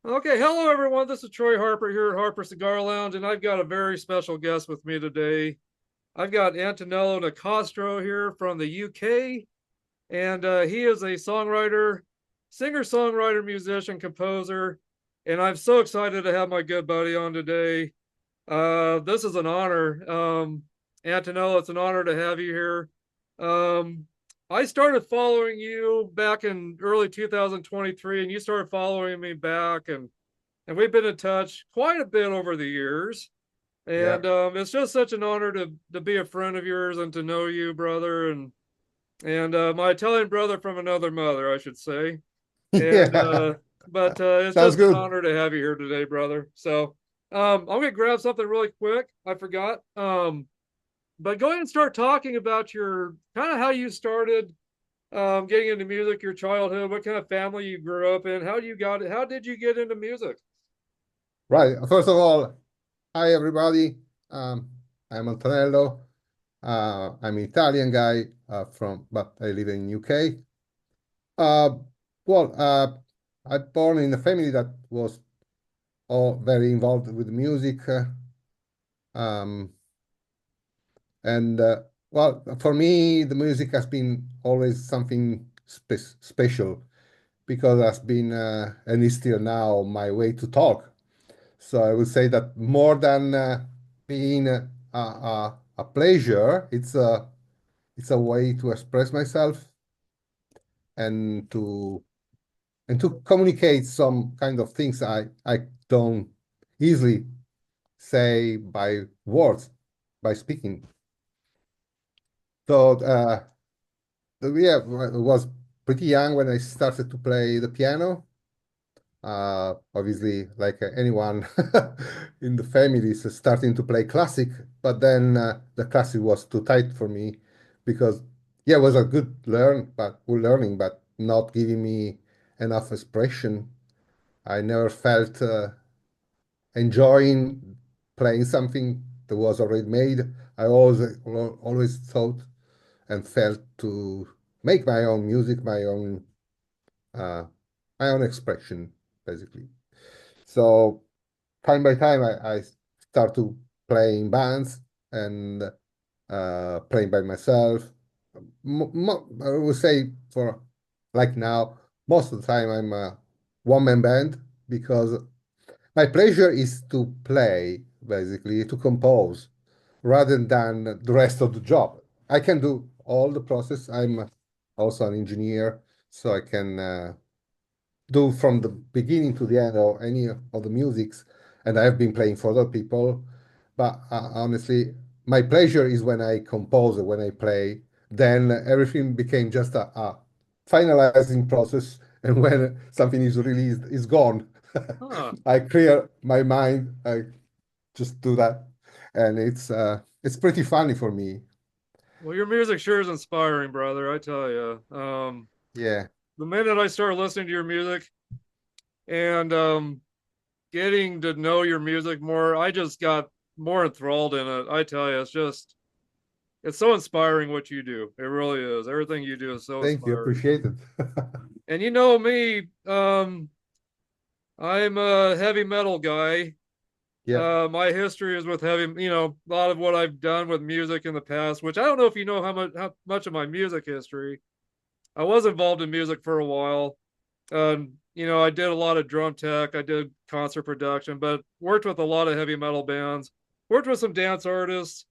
Okay, hello everyone. This is Troy Harper here at Harper Cigar Lounge, and I've got a very special guest with me today. I've got Antonello Nicastro here from the UK, and he is a songwriter, singer-songwriter, musician, composer, and I'm so excited to have my good buddy on today. This is an honor. Antonello, it's an honor to have you here. Um, I started following you back in early 2023, and you started following me back, and we've been in touch quite a bit over the years. Yeah. And it's just such an honor to be a friend of yours and to know you, brother, and my Italian brother from another mother, I should say. And Yeah. but it's Sounds just an good. honor to have you here today, brother. So I'm gonna grab something really quick. I forgot. But go ahead and start talking about your kind of how you started getting into music, your childhood, what kind of family you grew up in, how you got it, how did you get into music? Right. First of all, hi everybody. Um, I'm Antonello. I'm an Italian guy but I live in UK. Uh, well, I'm born in a family that was all very involved with music, um, and for me, the music has been always something special because it has been and is still now my way to talk. So I would say that more than being a pleasure, it's a way to express myself and to communicate some kind of things I don't easily say by words, by speaking. So yeah, I was pretty young when I started to play the piano. Obviously, like anyone in the family is starting to play classic, but then the classic was too tight for me because yeah, it was a good learning, but not giving me enough expression. I never felt enjoying playing something that was already made. I always thought and felt to make my own music, uh, my own expression, basically. So time by time, I start to play in bands and playing by myself. I would say for like now, most of the time I'm a one-man band because my pleasure is to play, basically, to compose, rather than the rest of the job. I can do all the process. I'm also an engineer, so I can do from the beginning to the end or any of the musics, and I've been playing for other people. But honestly, my pleasure is when I compose or when I play. Then everything became just a finalizing process, and when something is released, it's gone. Huh. I clear my mind. I just do that, and it's pretty funny for me. Well, your music sure is inspiring, brother. I tell you. Yeah, The minute I started listening to your music and getting to know your music more, I just got more enthralled in it. I tell you, it's so inspiring what you do. It really is. Everything you do is so thank you, inspiring. appreciate it. And you know me, I'm a heavy metal guy. Yeah, My history is with heavy, a lot of what I've done with music in the past, which I don't know if you know how much of my music history. I was involved in music for a while. I did a lot of drum tech, I did concert production, but worked with a lot of heavy metal bands, worked with some dance artists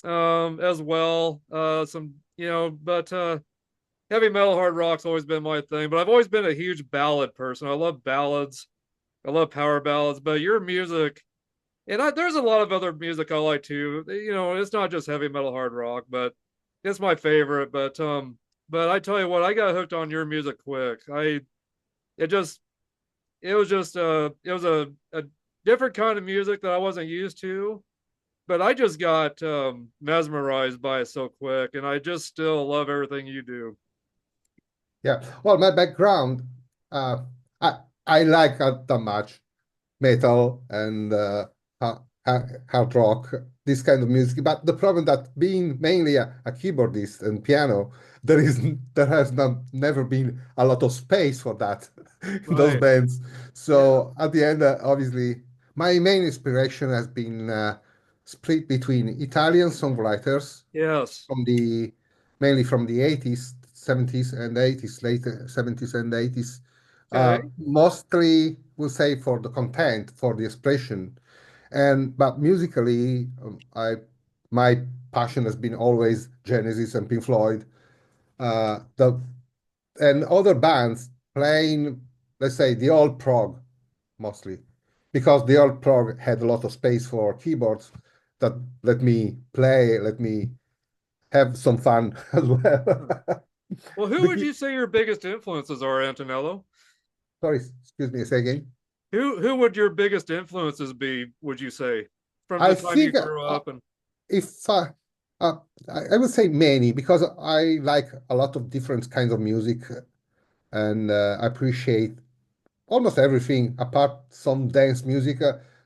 as well. But heavy metal hard rock's always been my thing, but I've always been a huge ballad person. I love ballads. I love power ballads, but your music and there's a lot of other music I like too. It's not just heavy metal hard rock, but it's my favorite. But I tell you what, I got hooked on your music quick. It just it was a different kind of music that I wasn't used to, but I just got mesmerized by it so quick, and I just still love everything you do. yeah. Well, my background, uh, I like that much metal and hard rock, this kind of music. But the problem that being mainly a keyboardist and piano, there has never been a lot of space for that in those Right. bands. Yeah. So at the end, obviously, my main inspiration has been split between Italian songwriters Yes. from the mainly from the 80s, 70s and 80s, later 70s and 80s. Okay. Mostly, we'll say for the content, for the expression, and but musically, I my passion has been always Genesis and Pink Floyd. The and other bands playing, let's say, the old prog mostly, because the old prog had a lot of space for keyboards that let me play, let me have some fun as well. Huh. Well, who The would you say your biggest influences are, Antonello? Sorry, excuse me a second. Who would your biggest influences be, would you say, from the I time you think grew up and if uh, I would say many because I like a lot of different kinds of music and appreciate almost everything apart some dance music.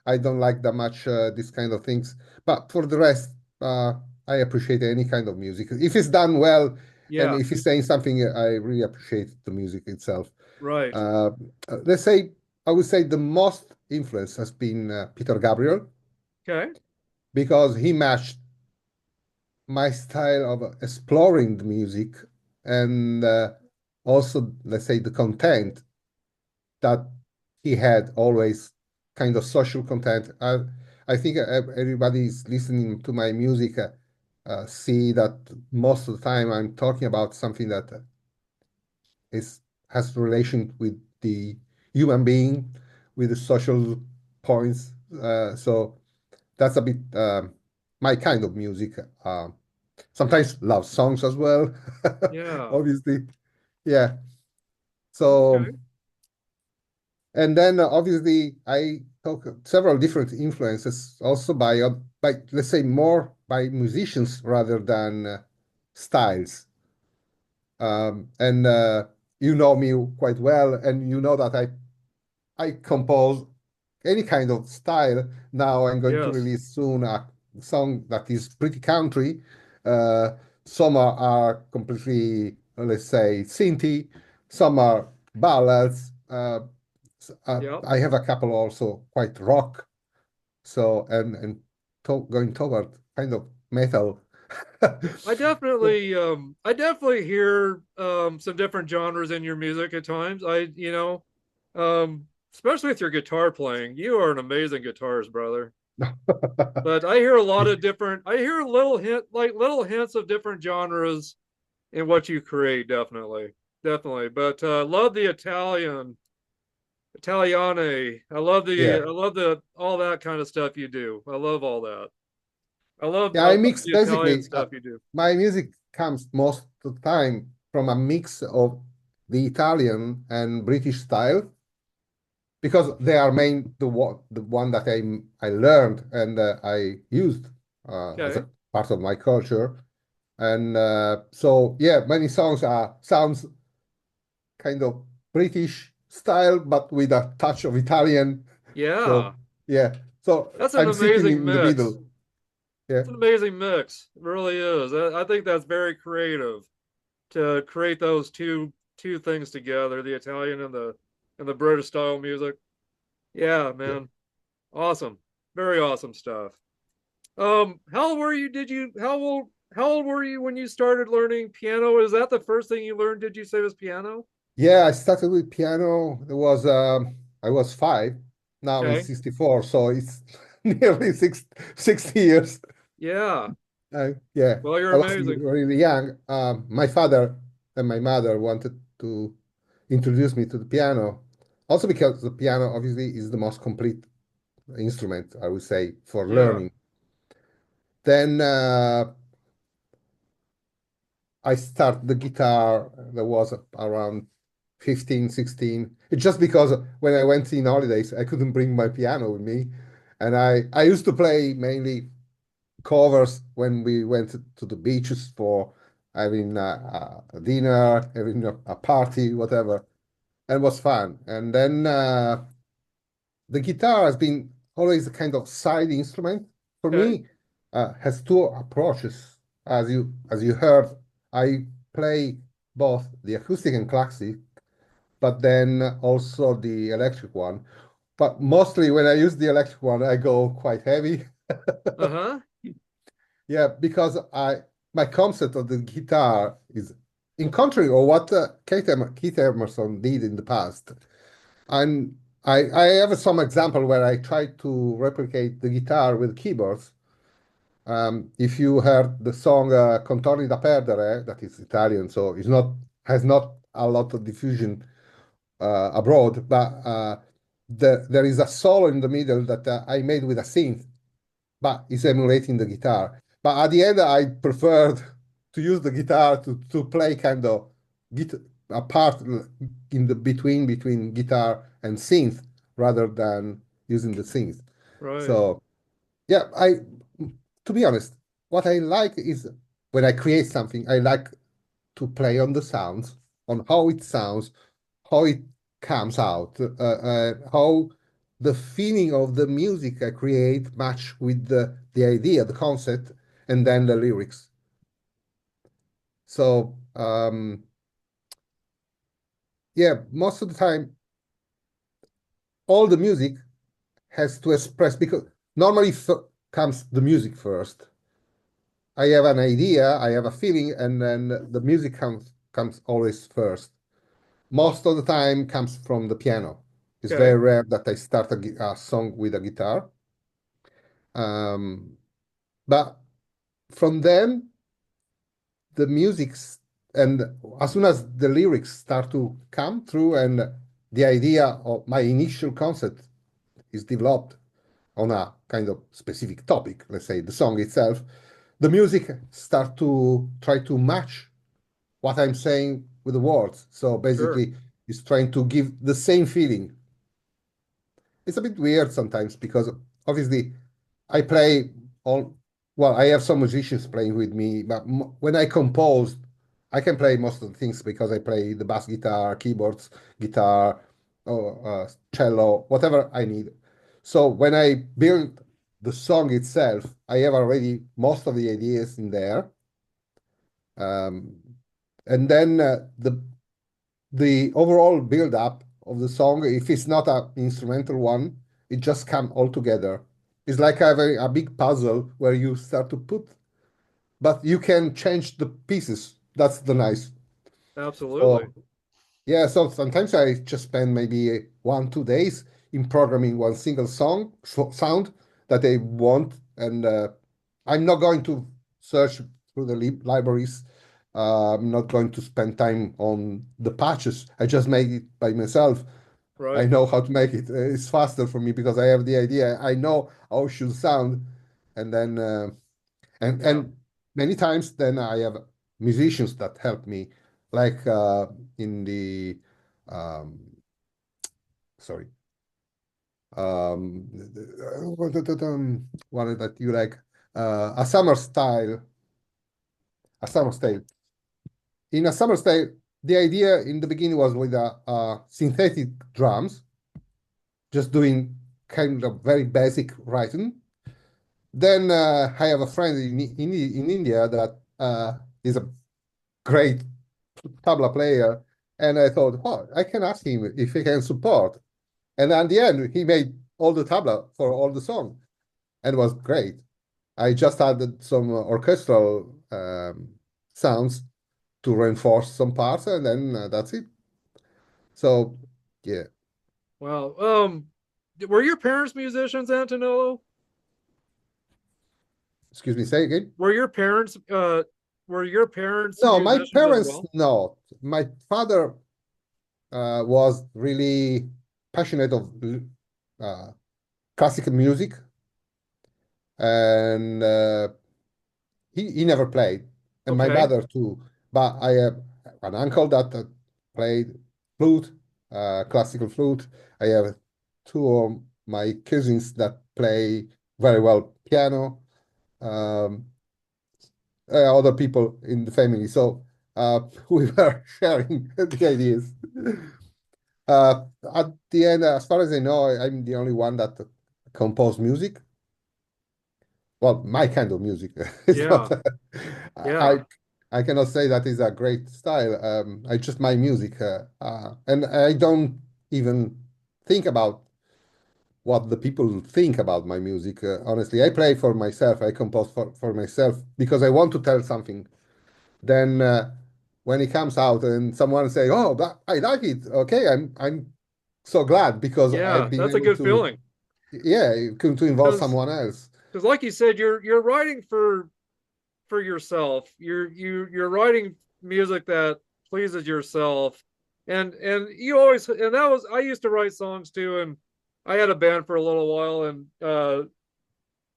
I don't like that much this kind of things, but for the rest, I appreciate any kind of music if it's done well and yeah, if it's saying something. I really appreciate the music itself. right. Uh, let's say I would say the most influence has been Peter Gabriel Okay. because he matched my style of exploring the music and also let's say the content that he had always kind of social content. I think everybody's listening to my music see that most of the time I'm talking about something that is has relation with the human being, with the social points. So that's a bit my kind of music. Sometimes love songs as well, Yeah. obviously. Yeah. So Okay. and then obviously I talk several different influences also by let's say more by musicians rather than styles. And you know me quite well, and you know that I compose any kind of style. Now I'm going to Yes. release soon a song that is pretty country. Uh, some are completely, let's say, synthy. Some are ballads. Yep. I have a couple also quite rock. So and going toward kind of metal. I definitely hear some different genres in your music at times. Especially with your guitar playing. You are an amazing guitarist, brother. But I hear a lot of different I hear little hints of different genres in what you create, definitely. Definitely. But love the Italiane. Yeah. I love the all that kind of stuff you do. I love all that. Yeah, I I love mix the Italian basically stuff you do. my music comes most of the time from a mix of the Italian and British style because they are the one that I learned and I used as Okay. a part of my culture. And so yeah, many songs are sounds kind of British style, but with a touch of Italian. Yeah. So yeah, so That's an I'm sitting amazing in the mix. middle. Yeah, It's an amazing mix. It really is. I think that's very creative to create those two things together, the Italian and the British style music. Yeah, yeah, man. Awesome. Very awesome stuff. How old were you? How old were you when you started learning piano? Is that the first thing you learned? Did you say was piano? yeah. I started with piano. I was 5. Now I'm Okay. 64, so it's nearly 60 years. Yeah. Yeah, Well, you're I was amazing. really young. My father and my mother wanted to introduce me to the piano, also because the piano obviously is the most complete instrument, I would say, for Yeah. learning. Then I started the guitar. That was around 15, 16. It's just because when I went in holidays, I couldn't bring my piano with me. And I used to play mainly covers when we went to the beaches for having a dinner, having a party, whatever. And it was fun. And then the guitar has been always a kind of side instrument. For Okay. me, has two approaches. As you heard, I play both the acoustic and classic, but then also the electric one. But mostly when I use the electric one, I go quite heavy. Uh-huh. Yeah, because my concept of the guitar is in contrary of what Keith Emerson did in the past. And I have some example where I tried to replicate the guitar with keyboards. If you heard the song Contorni da Perdere, that is Italian, so it's not has not a lot of diffusion abroad, but there is a solo in the middle that I made with a synth, but it's emulating the guitar. But at the end, I preferred to use the guitar to play kind of a part in the between guitar and synth rather than using the synth. Right. So yeah, I to be honest, what I like is when I create something, I like to play on the sounds, on how it sounds, how it comes out, how the feeling of the music I create match with the idea, the concept, and then the lyrics. So yeah, most of the time, all the music has to express because normally comes the music first. I have an idea, I have a feeling, and then the music comes always first. Most of the time comes from the piano. It's Okay. very rare that I start a song with a guitar. But from then, the music and as soon as the lyrics start to come through and the idea of my initial concept is developed on a kind of specific topic, let's say the song itself, the music start to try to match what I'm saying with the words. So Sure. basically, it's trying to give the same feeling. It's a bit weird sometimes because obviously I play all, well, I have some musicians playing with me, but when I compose, I can play most of the things because I play the bass guitar, keyboards, guitar, or cello, whatever I need. So when I build the song itself, I have already most of the ideas in there. Um, and then the overall build up of the song, if it's not an instrumental one, it just come all together. It's like having a big puzzle where you start to put, but you can change the pieces. That's the nice. Absolutely. So yeah, so sometimes I just spend maybe 1, 2 days in programming one single sound that I want, and I'm not going to search through the libraries. I'm not going to spend time on the patches. I just make it by myself. I Right. know how to make it. It's faster for me because I have the idea. I know how it should sound, and then and Yeah. and many times then I have musicians that help me, like in the um, sorry one that you like a summer style, a summer style. In a summer style, the idea in the beginning was with synthetic drums, just doing kind of very basic writing. Then I have a friend in India that is a great tabla player, and I thought, oh, I can ask him if he can support. And at the end, he made all the tabla for all the song, and it was great. I just added some orchestral sounds to reinforce some parts, and then that's it. So, yeah. Wow. Were your parents musicians, Antonello? Excuse me, say again. Were your parents were your parents No, my musicians as parents, well? no. My father was really passionate of uh, classical music, and he never played, and my Okay. mother too. But I have an uncle that played flute, classical flute. I have two of my cousins that play very well piano. Um, Other people in the family, so we were sharing the ideas. At the end, as far as I know, I'm the only one that compose music. Well, my kind of music. It's not. Yeah, I yeah, I cannot say that is a great style. I just my music, and I don't even think about what the people think about my music. Honestly, I play for myself. I compose for myself because I want to tell something. Then when it comes out and someone say, "Oh, that, I like it," okay, I'm so glad because yeah. I've been That's a able good to, feeling yeah, to involve because someone else. like you said, you're writing for yourself. You're writing music that pleases yourself, and you always and that was I used to write songs too, and I had a band for a little while, and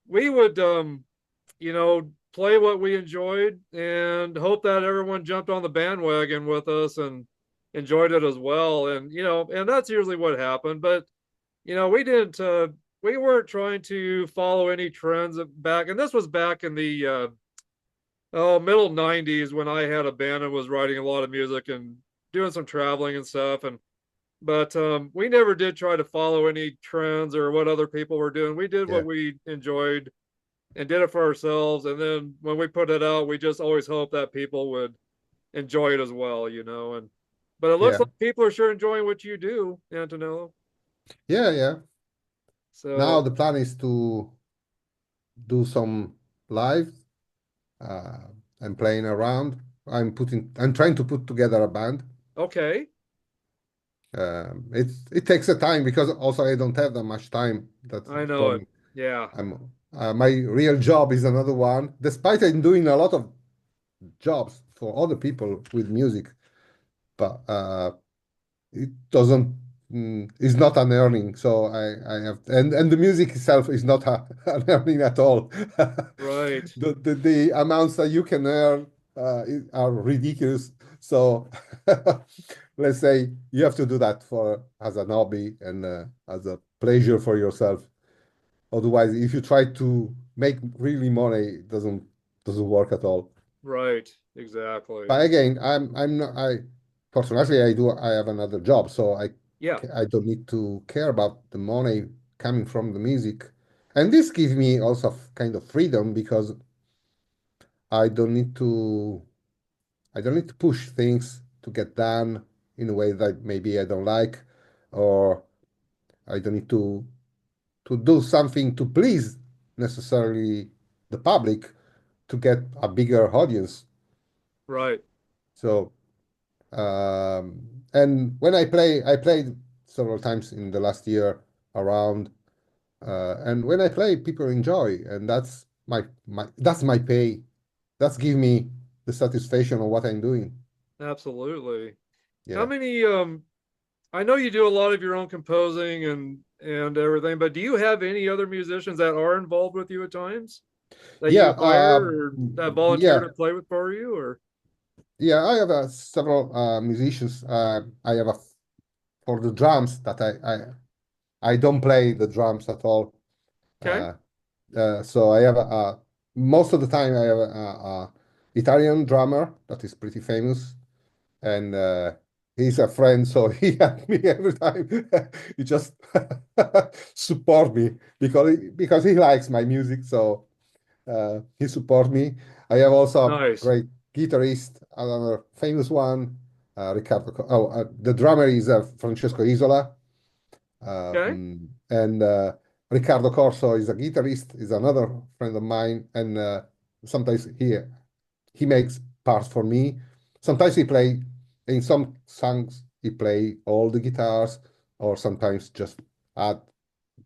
we would play what we enjoyed and hope that everyone jumped on the bandwagon with us and enjoyed it as well, and and that's usually what happened. But we didn't we weren't trying to follow any trends back, and this was back in the middle 90s when I had a band and was writing a lot of music and doing some traveling and stuff. And but we never did try to follow any trends or what other people were doing. We did Yeah, what we enjoyed and did it for ourselves. And then when we put it out, we just always hoped that people would enjoy it as well. And but it looks yeah, like people are sure enjoying what you do, Antonello. yeah, yeah. Now So the plan is to do some live uh, and playing around. I'm trying to put together a band. okay, It takes a time because also I don't have that much time. That's I know it. from Yeah, I'm my real job is another one. Despite I'm doing a lot of jobs for other people with music, but it doesn't is not an earning. So I have and the music itself is not an earning at all. right, The amounts that you can earn are ridiculous. So let's say you have to do that for as an hobby and as a pleasure for yourself. Otherwise, if you try to make really money, it doesn't work at all. right, exactly. But again, I'm not I fortunately I have another job, so Yeah, I don't need to care about the money coming from the music. And this gives me also kind of freedom because I don't need to I don't need to push things to get done in a way that maybe I don't like, or I don't need to do something to please necessarily the public to get a bigger audience. right. So and when I played several times in the last year around, and when I play, people enjoy, and that's my pay. That's give me the satisfaction of what I'm doing. Absolutely. How Yeah, many I know you do a lot of your own composing and everything, but do you have any other musicians that are involved with you at times that yeah, you hire or that volunteer yeah, to play with for you or yeah. I have several musicians. I have a for the drums that I don't play the drums at all. okay? Uh, so I have most of the time I have a Italian drummer that is pretty famous, and he's a friend, so he helps me every time. He just support me because he likes my music, so he support me. I have also a Nice. great guitarist, another famous one, Riccardo. The drummer is Francesco Isola. Okay. And Riccardo Corso is a guitarist, is another friend of mine, and sometimes he makes parts for me. Sometimes he play in some songs he play all the guitars, or sometimes just add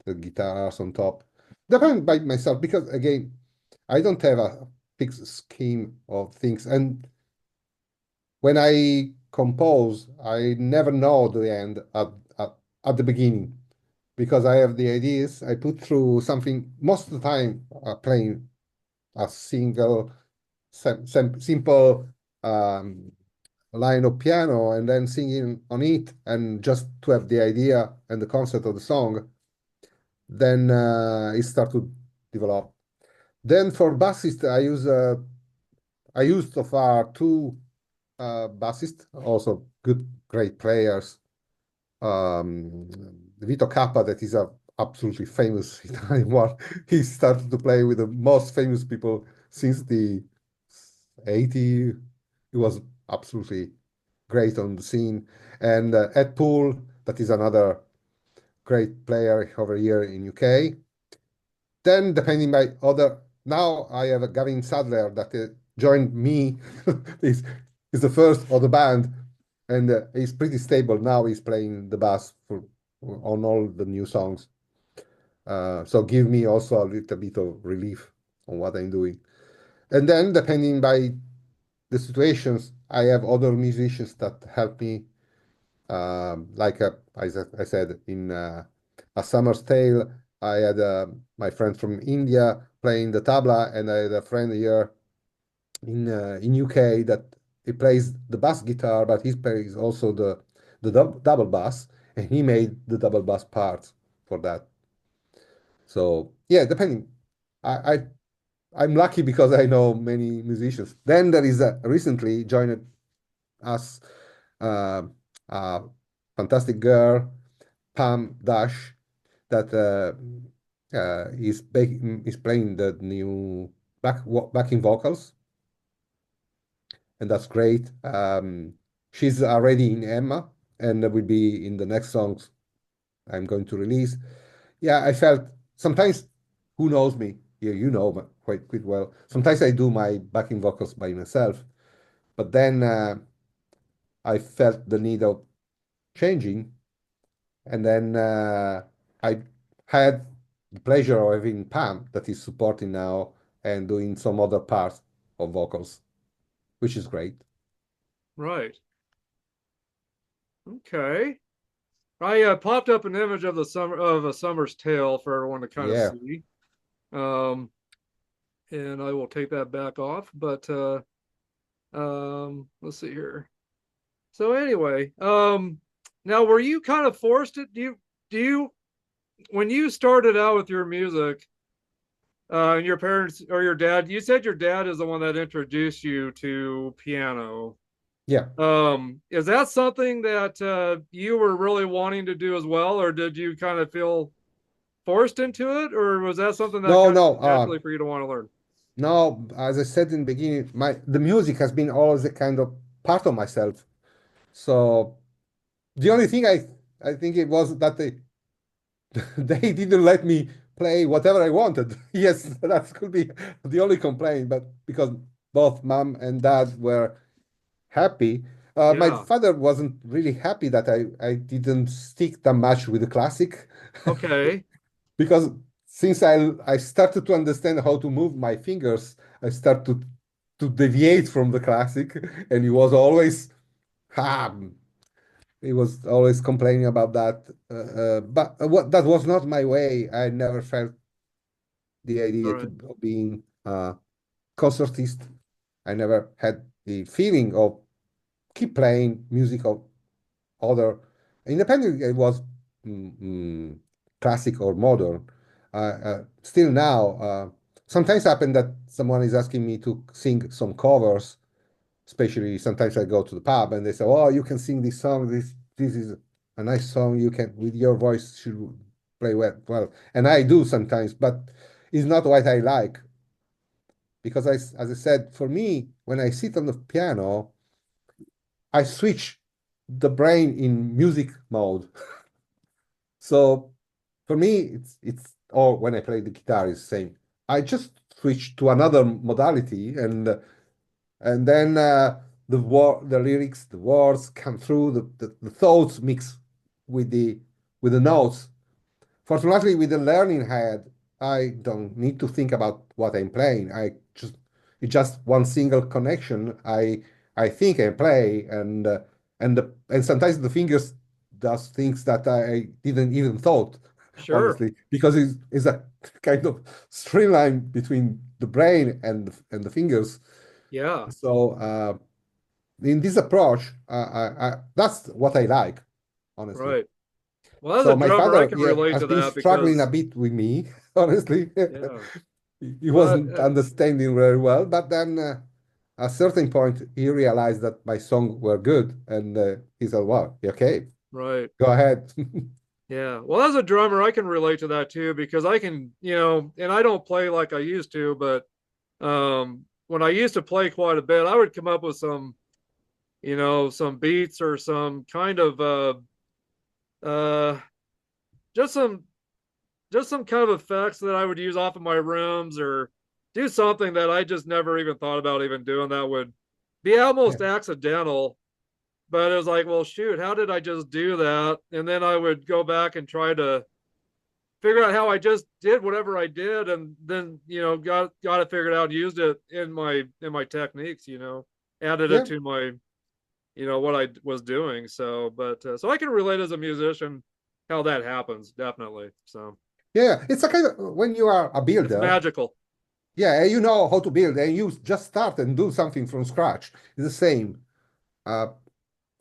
the guitars on top. Depend by myself because again, I don't have a fixed scheme of things, and when I compose, I never know the end at, at the beginning because I have the ideas. I put through something most of the time playing a single, simple um, line of piano and then singing on it, and just to have the idea and the concept of the song. Then it start to develop. Then for bassist, I used so far two bassists, also good, great players. Vito Kappa, that is a absolutely famous Italian one. He started to play with the most famous people since the 80. He was absolutely great on the scene. And Ed Poole, that is another great player over here in UK. Then, depending by other, now I have a Gavin Sadler that joined me. He's, he's the first of the band, and he's pretty stable now. He's playing the bass on all the new songs. So give me also a little bit of relief on what I'm doing. And then, depending by the situations, I have other musicians that help me. Like as I said, in A Summer's Tale, I had my friend from India playing the tabla, and I had a friend here in UK that he plays the bass guitar, but he plays also the double bass, and he made the double bass part for that. So yeah, depending. I I'm lucky because I know many musicians. Then there is recently joined us uh, a fantastic girl, Pam Dash, that is playing the new backing vocals, and that's great. She's already in Emma, and will be in the next songs I'm going to release. Yeah, I felt sometimes, who knows me? Yeah, you know me quite well. Sometimes I do my backing vocals by myself, but then I felt the need of changing, and then I had the pleasure of having Pam that is supporting now and doing some other parts of vocals, which is great. Right. Okay. I popped up an image of the summer of A Summer's Tale for everyone to kind of Yeah, see. Um, and I will take that back off. But let's see here. So anyway, now were you kind of forced to do you when you started out with your music, and your parents or your dad, you said your dad is the one that introduced you to piano. yeah. Is that something that you were really wanting to do as well, or did you kind of feel forced into it, or was that something that No, kind of no, naturally for you to want to learn? no. As I said in the beginning, the music has been always a kind of part of myself. So the only thing I think it was that they didn't let me play whatever I wanted. Yes, that could be the only complaint, but because both mom and dad were happy. My Yeah. father wasn't really happy that I didn't stick that much with the classic Okay. because since I started to understand how to move my fingers, I started to deviate from the classic, and ah, he was always complaining about that. But what that was not my way. I never felt the All idea right. of being a concertist. I never had the feeling of keep playing music of other, independently it was mm, mm, classic or modern. Still now, sometimes happen that someone is asking me to sing some covers, especially sometimes I go to the pub and they say, "Oh, you can sing this song. This is a nice song. You can with your voice should play well." Well, and I do sometimes, but it's not what I like because as I said, for me, when I sit on the piano, I switch the brain in music mode. So for me, it's or when I play the guitar, it's the same. I just switch to another modality, and then the lyrics, the words come through, the thoughts mix with the notes. Fortunately, with the learning head, I don't need to think about what I'm playing. It's just one single connection. I think I play, and sometimes the fingers does things that I didn't even thought, Sure. honestly, because it's a kind of streamline between the brain and the fingers. Yeah. So in this approach, that's what I like, honestly. Right. Well, as a So my drummer, I father, can yeah, relate has to been that struggling a because bit with me, honestly. yeah. He Well, wasn't understanding very well, but then at a certain point, he realized that my songs were good, and he said, "Well, okay, right. go ahead." Yeah. Well, as a drummer, I can relate to that too because I can, and I don't play like I used to, but when I used to play quite a bit, I would come up with some beats or some kind of uh just some just some kind of effects that I would use off of my rooms or do something that I just never even thought about even doing that would be Yeah, almost accidental. But it was like, well, shoot, how did I just do that? And then I would go back and try to figure out how I just did whatever I did, and then got it figured out, and used it in my techniques, added it yeah, to my what I was doing. So, but so I can relate as a musician how that happens definitely. So yeah. It's a kind of when you are a it's builder, magical. yeah, and you know how to build, and you just start and do something from scratch. It's the same. Uh,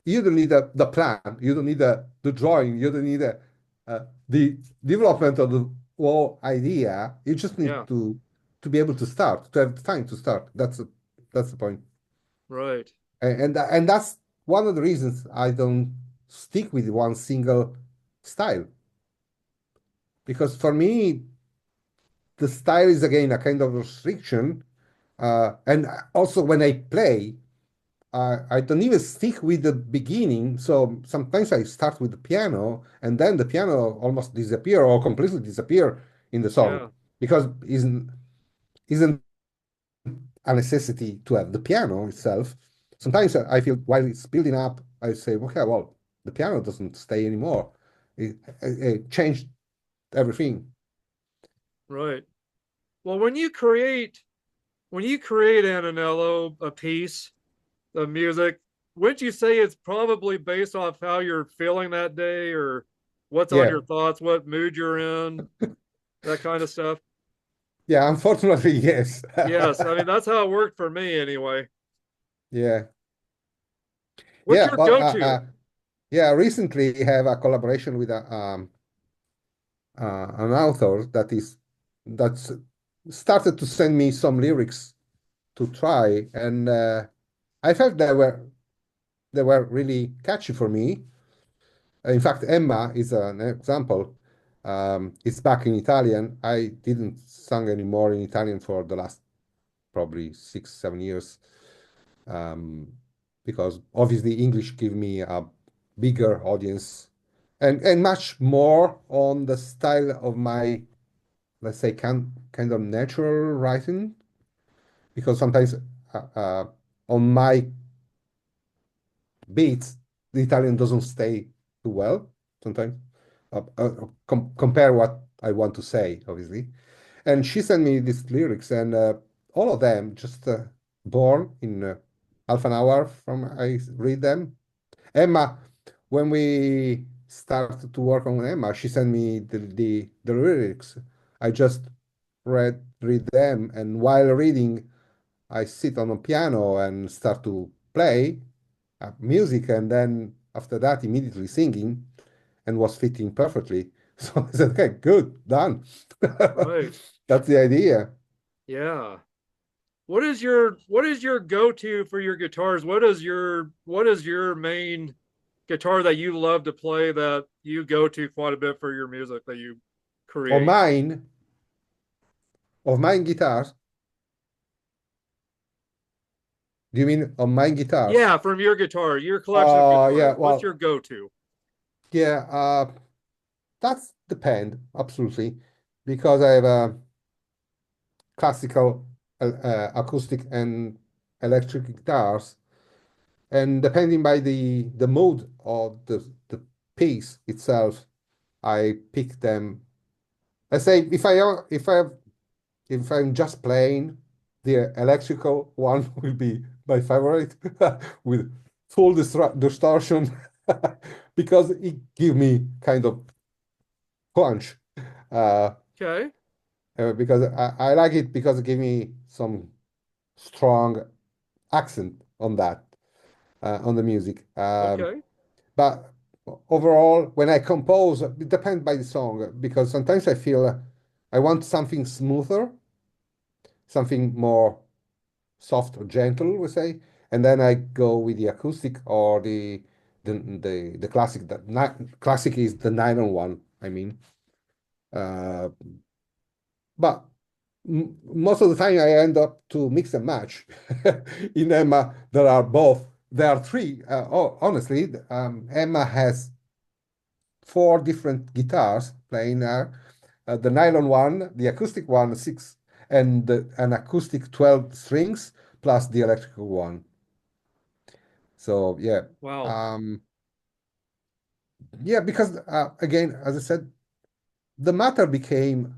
you don't need the plan. You don't need the drawing. You don't need the development of the whole idea. You just Yeah, need to be able to start, to have time to start. That's the point. right. And that's one of the reasons I don't stick with one single style. Because for me, the style is again a kind of restriction. And also when I play, I don't even stick with the beginning. So sometimes I start with the piano, and then the piano almost disappear or completely disappear in the song Yeah, because isn't a necessity to have the piano itself. Sometimes I feel while it's building up, I say, okay, well, the piano doesn't stay anymore. It changed everything. right. Well, when you create Antonello a piece of music, wouldn't you say it's probably based off how you're feeling that day or what's on Yeah, your thoughts, what mood you're in, that kind of stuff? yeah. Unfortunately, yes. Yes, I mean that's how it worked for me anyway. Yeah, What's yeah. your Well, go-to? yeah. Recently, I have a collaboration with an author that's started to send me some lyrics to try, and I felt they were really catchy for me. In fact, Emma is an example. It's back in Italian. I didn't sing anymore in Italian for the last probably 6, 7 years, um, because obviously English give me a bigger audience and much more on the style of my, let's say, kind of natural writing, because sometimes on my beats the Italian doesn't stay too well sometimes. Compare what I want to say, obviously. And she sent me these lyrics, and all of them just born in half an hour from I read them. Emma, when we started to work on Emma, she sent me the lyrics. I just read them, and while reading, I sit on a piano and start to play music, and then after that, immediately singing, and was fitting perfectly. So I said, okay, good, done. Right. That's the idea. Yeah. What is your go-to for your guitars? What is your main guitar that you love to play that you go to quite a bit for your music that you Of create? mine, of mine guitars. Do you mean on mine guitars? Yeah, from your guitar, your collection of Yeah, guitars. What's your well, go-to? yeah, that's depend absolutely, because I have a classical, acoustic, and electric guitars, and depending by the mood of the piece itself, I pick them. Let's say if I'm just playing, the electrical one will be my favorite with full distortion because it give me kind of punch. Uh, Okay. because I like it because it give me some strong accent on that, on the music. Okay. But overall, when I compose, it depends by the song, because sometimes I feel I want something smoother, something more soft or gentle, we say, and then I go with the acoustic or the classic, classic is the nylon one, I mean. Uh, but most of the time I end up to mix and match. In Emma, there are both. There are three. Oh, honestly, Emma has four different guitars playing the nylon one, the acoustic one, six, and an acoustic 12 strings plus the electrical one. So yeah, Wow. um, yeah, because again, as I said, the matter became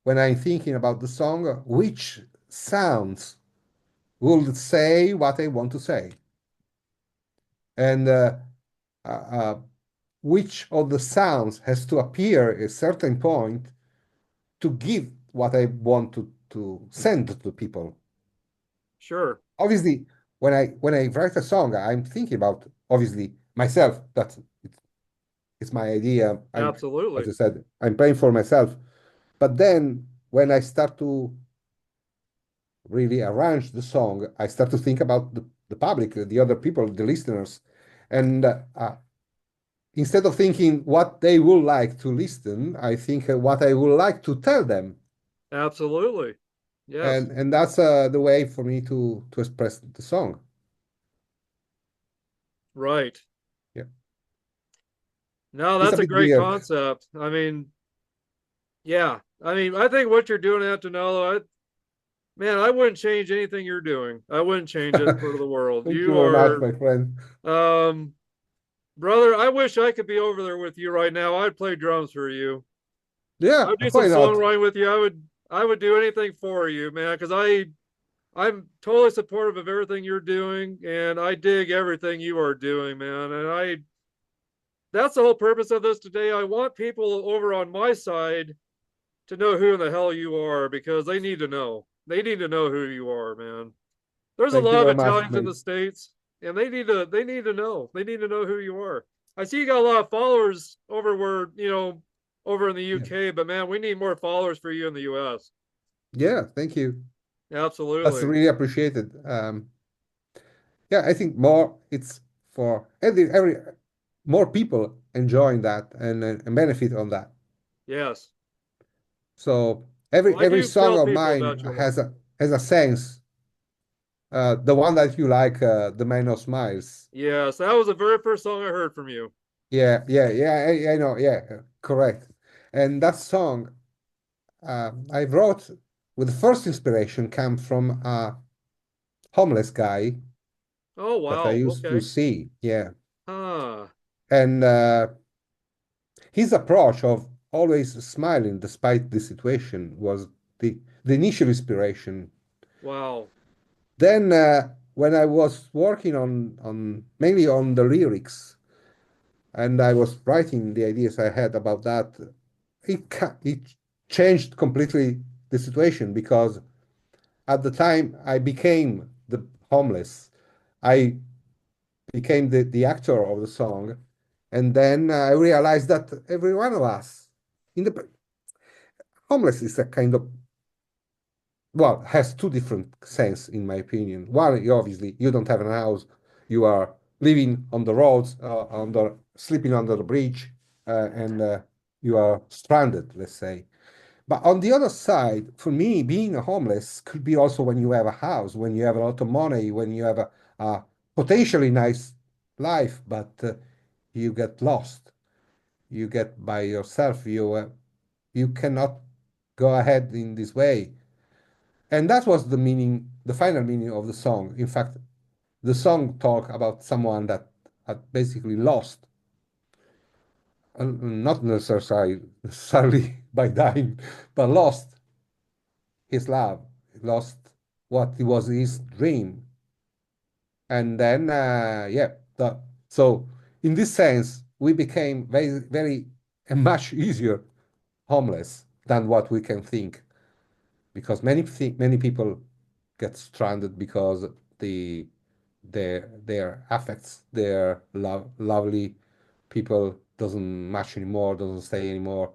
when I'm thinking about the song, which sounds will say what I want to say, and uh, uh, which of the sounds has to appear at a certain point to give what I want to send to people. Sure. Obviously, when I write a song, I'm thinking about obviously myself. It's my idea. As Absolutely. I said, I'm playing for myself. But then when I start to really arrange the song, I start to think about the public, the other people, the listeners, and instead of thinking what they would like to listen, I think what I would like to tell them, Absolutely. Yes. and that's the way for me to express the song. Right. Yeah, No, it's a that's a bit great weird. concept. I mean, yeah. I mean, I think what you're doing, Antonello, man, I wouldn't change anything you're doing. I wouldn't change it for the world. Thank you You very much, are, my friend. um, brother, I wish I could be over there with you right now. I'd play drums for you. Yeah, I'd do some why not? songwriting with you. I would do anything for you, man, because I'm totally supportive of everything you're doing, and I dig everything you are doing, man. And that's the whole purpose of this today. I want people over on my side to know who in the hell you are because they need to know. They need to know who you are, man. There's a Thank you lot of very much, Italians in mate. the States, and they need to know. They need to know who you are. I see you got a lot of followers over in the Yeah, UK, but man, we need more followers for you in the US. yeah, thank you. That's Absolutely. really appreciated. Yeah, I think more it's for every more people enjoying that and benefit on that. Yes. So Well, I every do song tell of people mine about you a lot. has a sense. The one that you like, the Man of Smiles. Yes, that was the very first song I heard from you. Yeah, yeah, yeah. I know. Yeah, correct. And that song I wrote with the first inspiration came from a homeless guy Oh that I wow. used to Okay. see. Yeah, Ah. and his approach of always smiling despite the situation was the initial inspiration. Wow. Then, when I was working on mainly on the lyrics, and I was writing the ideas I had about that, it changed completely the situation because at the time I became the homeless. I became the actor of the song, and then I realized that every one of us in the homeless is a kind of, well, has two different sense in my opinion. One, obviously, you don't have a house, you are living on the roads, sleeping under the bridge, and you are stranded, let's say. But on the other side, for me, being a homeless could be also when you have a house, when you have a lot of money, when you have a potentially nice life, but you get lost. You get by yourself. You cannot go ahead in this way. And that was the meaning, the final meaning of the song. In fact, the song talk about someone that had basically lost, not necessarily by dying, but lost his love, lost what was his dream. And then, yeah, so in this sense, we became very, very much easier homeless than what we can think, because many people get stranded because their affects, their lovely people doesn't match anymore, doesn't stay anymore,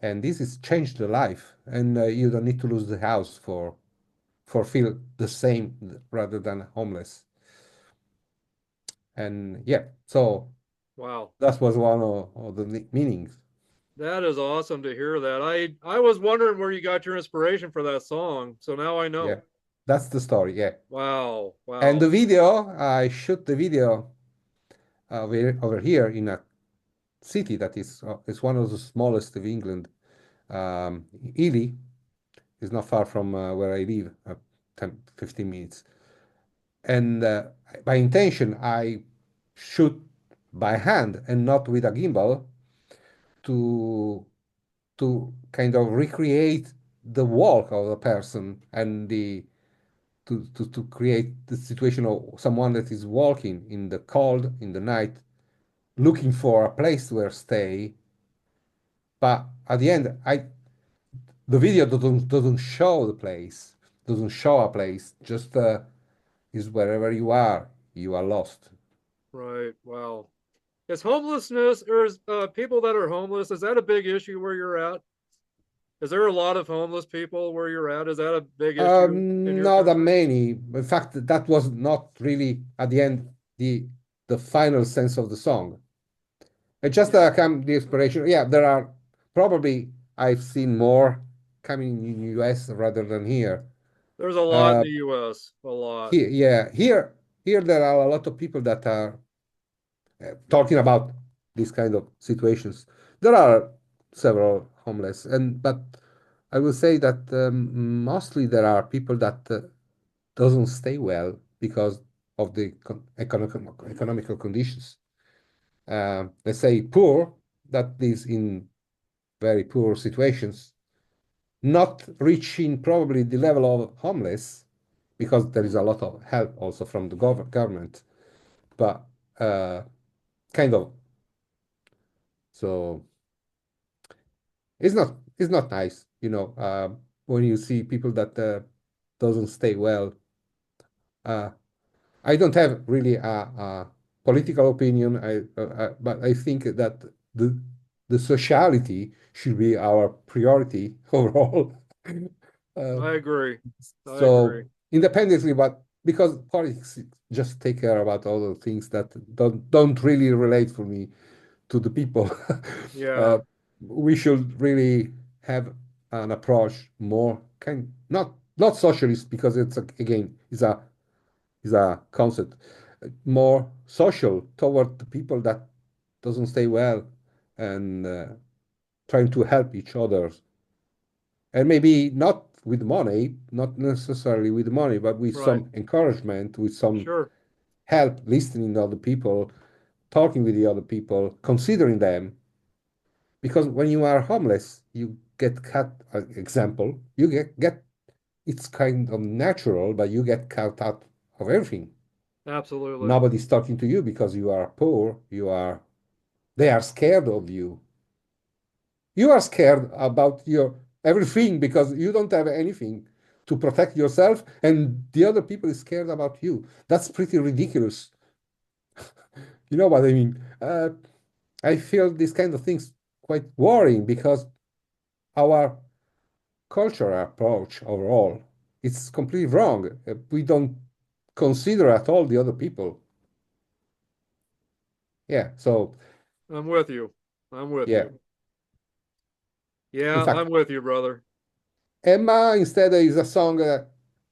and this has changed the life. And you don't need to lose the house for feel the same rather than homeless. And yeah, so Wow. that was one of the meanings. That is awesome to hear that. I was wondering where you got your inspiration for that song. So now I Yeah, know. that's the story. Yeah. Wow. And Wow. the video, I shoot the video over here in a city that is one of the smallest of England. Ely is not far from where I live, 10, 15 minutes. And by intention, I shoot by hand and not with a gimbal to kind of recreate the walk of a person and to create the situation of someone that is walking in the cold in the night looking for a place where stay. But at the end, the video doesn't show the place, doesn't show a place, just is wherever you are lost. Right. Wow. Is homelessness or is people that are homeless, is that a big issue where you're at? Is there a lot of homeless people where you're at? Is that a big issue in your Not that country? many. In fact, that was not really at the end the final sense of the song. It just Yeah. come the inspiration. Yeah, there are probably I've seen more coming in the US rather than here. There's a lot in Uh, the US. A lot. here, yeah, here there are a lot of people that are talking about these kind of situations. There are several homeless, and but I will say that mostly there are people that doesn't stay well because of the economical conditions. Let's say poor, that is in very poor situations, not reaching probably the level of homeless because there is a lot of help also from the government, but uh, kind of so it's not nice, when you see people that doesn't stay well. Uh, I don't have really a political opinion, but I think that the sociality should be our priority overall. Uh, I agree. I agree. so independently, but because politics just take care about other things that don't really relate for me to the people. Yeah. uh, we should really have an approach more kind not socialist because again is a concept more social toward the people that doesn't stay well and trying to help each other and maybe not with money, not necessarily with money, but with Right. some encouragement, with some Sure. help, listening to other people, talking with the other people, considering them. Because when you are homeless, you get cut. Example, you get it's kind of natural, but you get cut out of everything. Absolutely. Nobody's talking to you because you are poor. They are scared of you. You are scared about your everything because you don't have anything to protect yourself, and the other people is scared about you. That's pretty ridiculous. You know what I mean? I feel these kind of things quite worrying because our cultural approach overall it's completely wrong. We don't consider at all the other people. Yeah. So I'm with you. I'm with yeah. you. In Yeah, fact, I'm with you, brother. Emma instead is a song.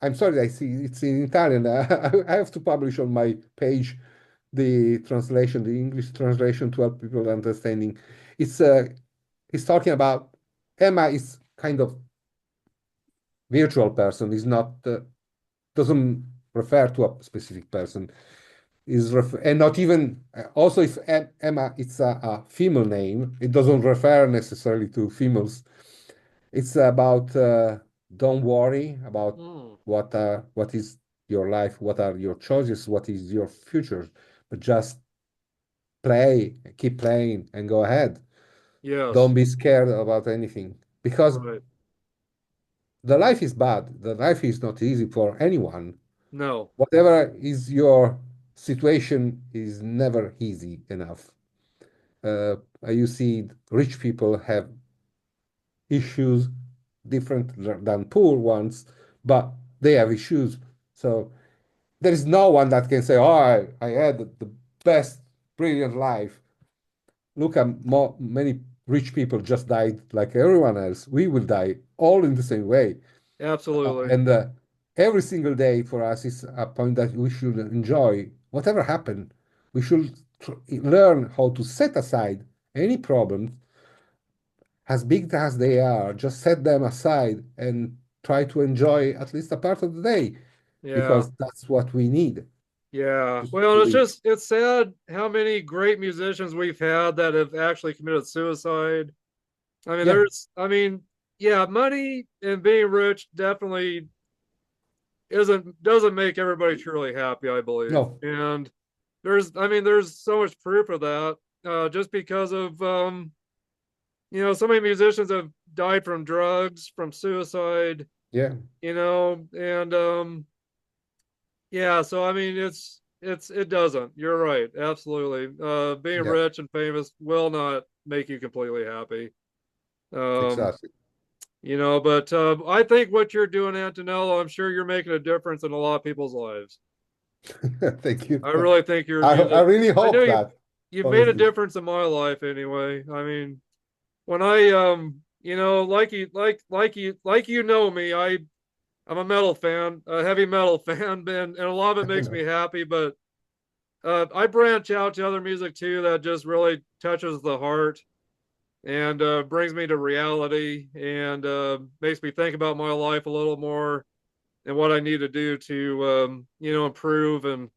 I'm sorry, I see it's in Italian. I have to publish on my page the translation, the English translation to help people understanding. It's he's talking about Emma is kind of virtual person. Is not doesn't refer to a specific person. And not even also if Emma it's a female name, it doesn't refer necessarily to females. It's about don't worry about Mm. what is your life, what are your choices, what is your future, but just play, keep playing, and go ahead. Don't Yes. be scared about anything because Right. the life is bad. The life is not easy for anyone. No. Whatever is your situation is never easy enough. You see, rich people have issues different than poor ones, but they have issues. So there is no one that can say, "Oh, I had best, brilliant life. Look at many rich people just died like everyone else. We will die all in the same way. Absolutely. And every single day for us is a point that we should enjoy. Whatever happened, we should learn how to set aside any problems, as big as they are, just set them aside and try to enjoy at least a part of the day, Yeah. because that's what we need Yeah. to, Well, to it's live. just it's sad how many great musicians we've had that have actually committed suicide. I mean, Yeah, yeah, money and being rich definitely isn't doesn't make everybody truly happy, I believe. no, And there's so much proof of that. Just because of so many musicians have died from drugs, from suicide, yeah, and yeah, so I mean it doesn't. You're right, absolutely. Being yeah, rich and famous will not make you completely happy. Um, exactly. but I think what you're doing, Antonello, I'm sure you're making a difference in a lot of people's lives. Thank you. I really think your I music. really I know hope that, you've made a honestly. difference in my life anyway. I mean, when I like you know me, I'm a metal fan, a heavy metal fan, and a lot of it I makes me know. happy. But I branch out to other music too that just really touches the heart and brings me to reality and makes me think about my life a little more and what I need to do to improve and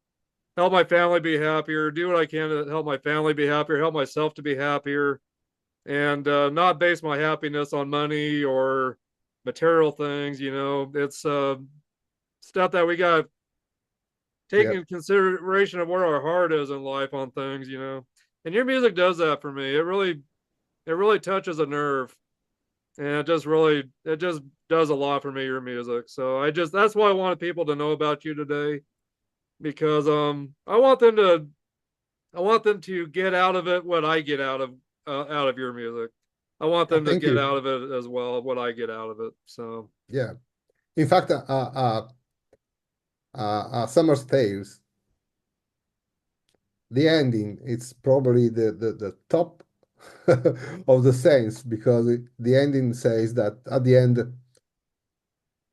help my family be happier, do what I can to help my family be happier, help myself to be happier, and not base my happiness on money or material things. It's stuff that we got to take Yeah, in consideration of where our heart is in life on things. And your music does that for me. It really touches a nerve, and it just does a lot for me. Your music, so that's why I wanted people to know about you today because I want them to get out of it what I get out of your music. I want them to thank get you. out of it as well what I get out of it. So Yeah. In fact, Summer's Tales, the ending, it's probably the top of the sense, because the ending says that at the end,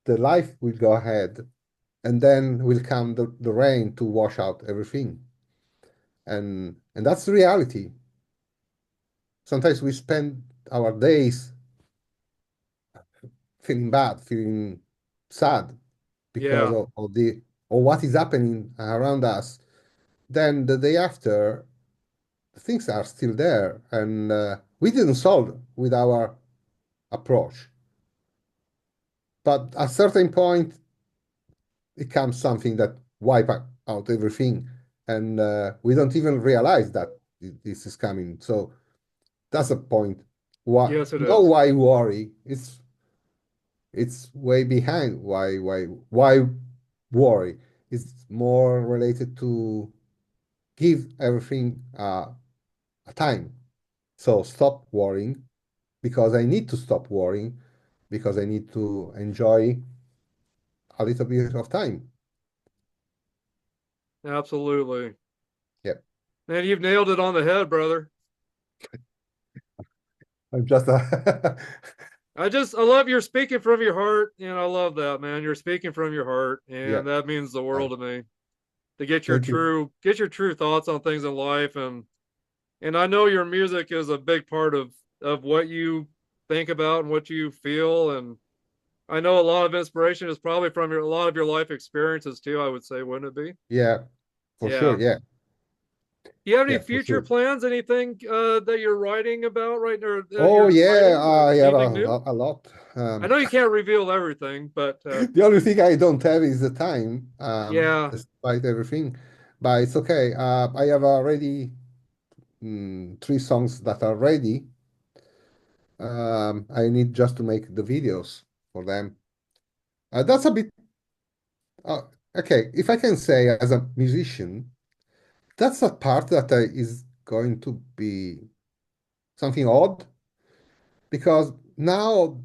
the life will go ahead, and then will come the rain to wash out everything. And that's the reality. Sometimes we spend our days feeling bad, feeling sad because yeah, of the or what is happening around us. Then the day after, things are still there, and we didn't solve with our approach. But at a certain point, it comes something that wipe out everything, and we don't even realize that this is coming. So that's a point. Why? yes, it No, is. why worry? It's way behind. Why worry? It's more related to give everything a time. So stop worrying, because I need to stop worrying, because I need to enjoy a little bit of time. Absolutely. Yeah, Man, you've nailed it on the head, brother. I'm just I love you're speaking from your heart, and I love that, man. You're speaking from your heart, yeah. and that means the uh, world to me. To get your Thank you. true thoughts on things in life, and I know your music is a big part of what you think about and what you feel, and I know a lot of inspiration is probably from a lot of your life experiences too. I would say, wouldn't it be? Yeah, for sure. Yeah. Yeah, Do you have any yeah, for future sure. plans? Anything that you're writing about right now? That Oh you're yeah, writing? I have Anything new? a lot. I know you can't reveal everything, but The only thing I don't have is the time, yeah, despite everything. But it's okay. I have already three songs that are ready. I need just to make the videos for them. That's a bit uh, okay. If I can say, as a musician, that's a part that is going to be something odd, because now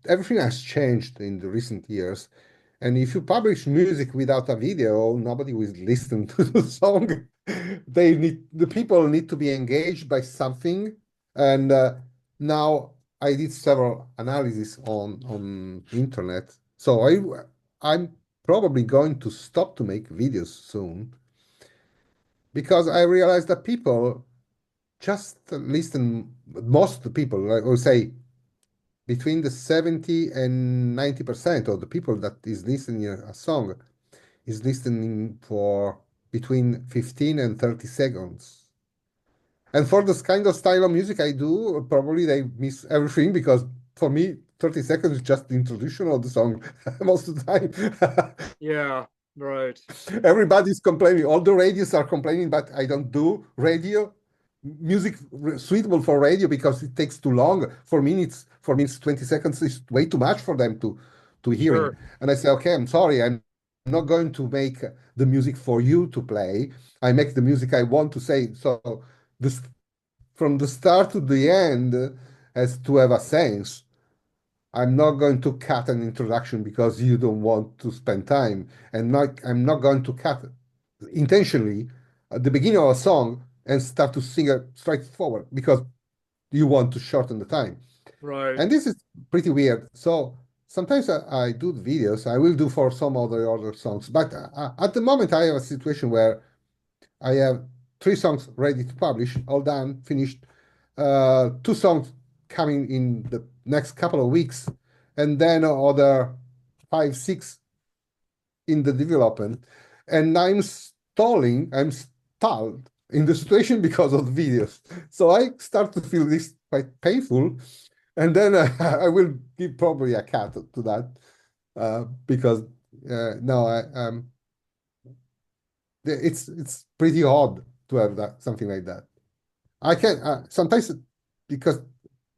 everything has changed in the recent years. And if you publish music without a video, nobody will listen to the song. The people need to be engaged by something. And now I did several analyses on internet. So I'm probably going to stop to make videos soon because I realized that people just listen, most of the people, I would say between the 70 and 90% of the people that is listening a song is listening for between 15 and 30 seconds. And for this kind of style of music I do, probably they miss everything because for me, 30 seconds is just the introduction of the song most of the time. Yeah, right. Everybody's complaining. All the radios are complaining, but I don't do radio music suitable for radio because it takes too long. For me, it's 20 seconds is way too much for them to hearing. Sure. And I say, okay, I'm sorry, I'm not going to make the music for you to play. I make the music I want to say. So this from the start to the end has to have a sense. I'm not going to cut an introduction because you don't want to spend time, and I'm not going to cut intentionally at the beginning of a song and start to sing it straight forward because you want to shorten the time. Right. And this is pretty weird. So sometimes I do videos. I will do for some other songs, but at the moment I have a situation where I have three songs ready to publish, all done, finished. Two songs coming in the next couple of weeks, and then other five, six in the development. And I'm stalled in the situation because of the videos. So I start to feel this quite painful. And then I will give probably a cut to that because no, it's pretty odd to have that something like that. I can sometimes because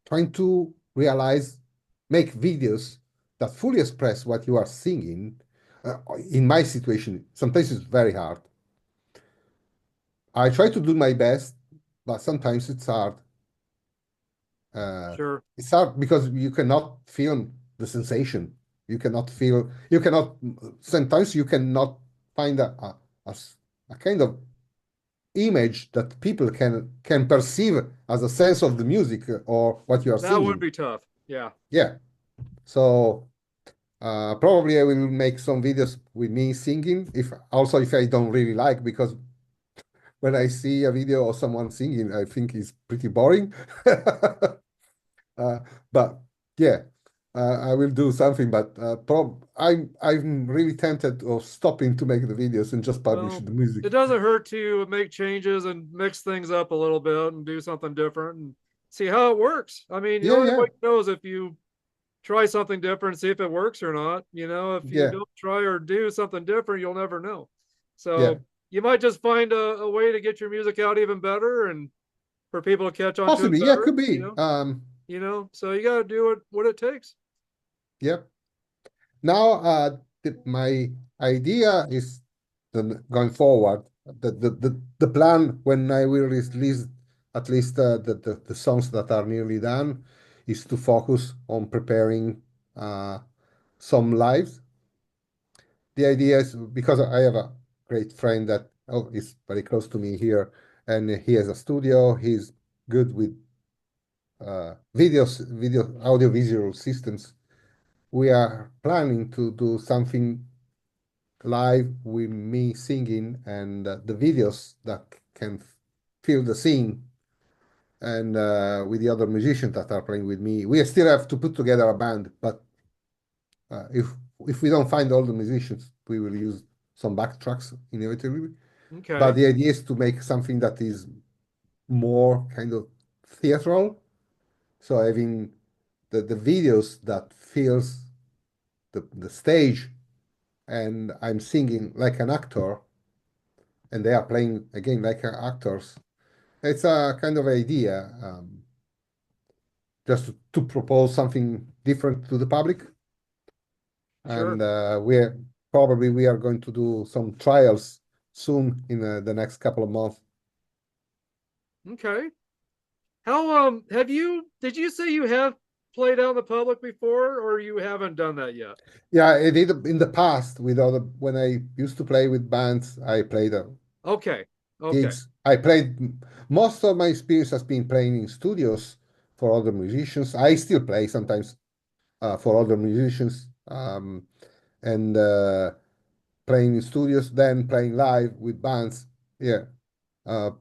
trying to realize, make videos that fully express what you are singing. In my situation, sometimes it's very hard. I try to do my best, but sometimes it's hard. Uh, Sure. it's hard because you cannot feel the sensation. You cannot feel. You cannot. Sometimes you cannot find a kind of image that people can perceive as a sense of the music or what you are That would singing. be tough. Yeah. Yeah. So probably I will make some videos with me singing. If I don't really like, because when I see a video of someone singing, I think it's pretty boring. uh, but yeah, I will do something. But I'm really tempted of stopping to make the videos and just publish Well, the music. it doesn't hurt to make changes and mix things up a little bit and do something different and see how it works. I mean, the Yeah, only yeah, way knows if you try something different, see if it works or not. If you yeah, don't try or do something different, you'll never know. yeah. So you might just find a way to get your music out even better and for people to catch on to it Possibly, yeah, better, could be. So you got to do what it takes. Yeah. Now, my idea is going forward. The plan when I will release at least the songs that are nearly done is to focus on preparing uh, some lives. The idea is because I have a great friend that is very close to me here, and he has a studio. He's good with video, audio visual systems. We are planning to do something live with me singing and the videos that can fill the scene and with the other musicians that are playing with me. We still have to put together a band, but if we don't find all the musicians, we will use some backtracks inevitably. But Okay. the idea is to make something that is more kind of theatrical. So having the videos that fills the stage and I'm singing like an actor and they are playing again like actors. It's a kind of idea, just to propose something different to the public. And Sure. we are going to do some trials soon in the next couple of months. Okay. How have you did you say you have played out in the public before, or you haven't done that yet? Yeah, I did in the past with other when I used to play with bands. I played Okay. Okay. gigs. I played most of my experience has been playing in studios for other musicians. I still play sometimes for other musicians, and playing in studios, then playing live with bands. Yeah. Uh,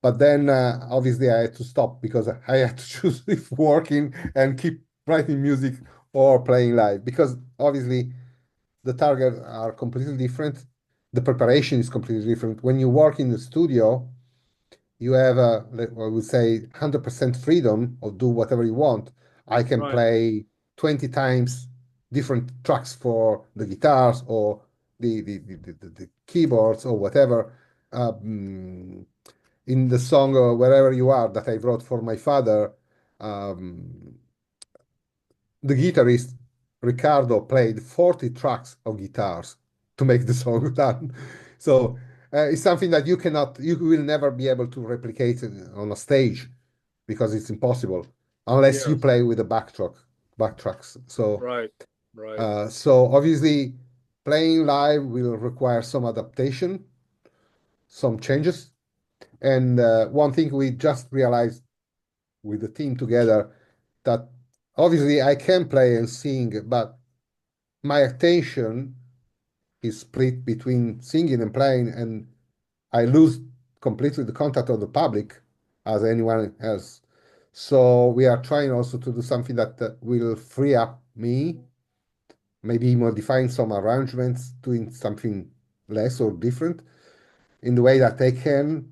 but then obviously I had to stop because I had to choose if working and keep writing music or playing live because obviously the targets are completely different. The preparation is completely different. When you work in the studio, you have I would say 100% freedom of do whatever you want. I can Right. play 20 times different tracks for the guitars or the keyboards or whatever. Um, in the song or wherever you are that I wrote for my father, um, the guitarist Ricardo played 40 tracks of guitars to make the song done. So it's something that you will never be able to replicate on a stage because it's impossible unless you Yes. play with the backtracks. Right. Right. So obviously, playing live will require some adaptation, some changes. And one thing we just realized with the team together that obviously I can play and sing, but my attention is split between singing and playing, and I lose completely the contact of the public as anyone else. So we are trying also to do something that will free up me, maybe modifying some arrangements, doing something less or different in the way that they can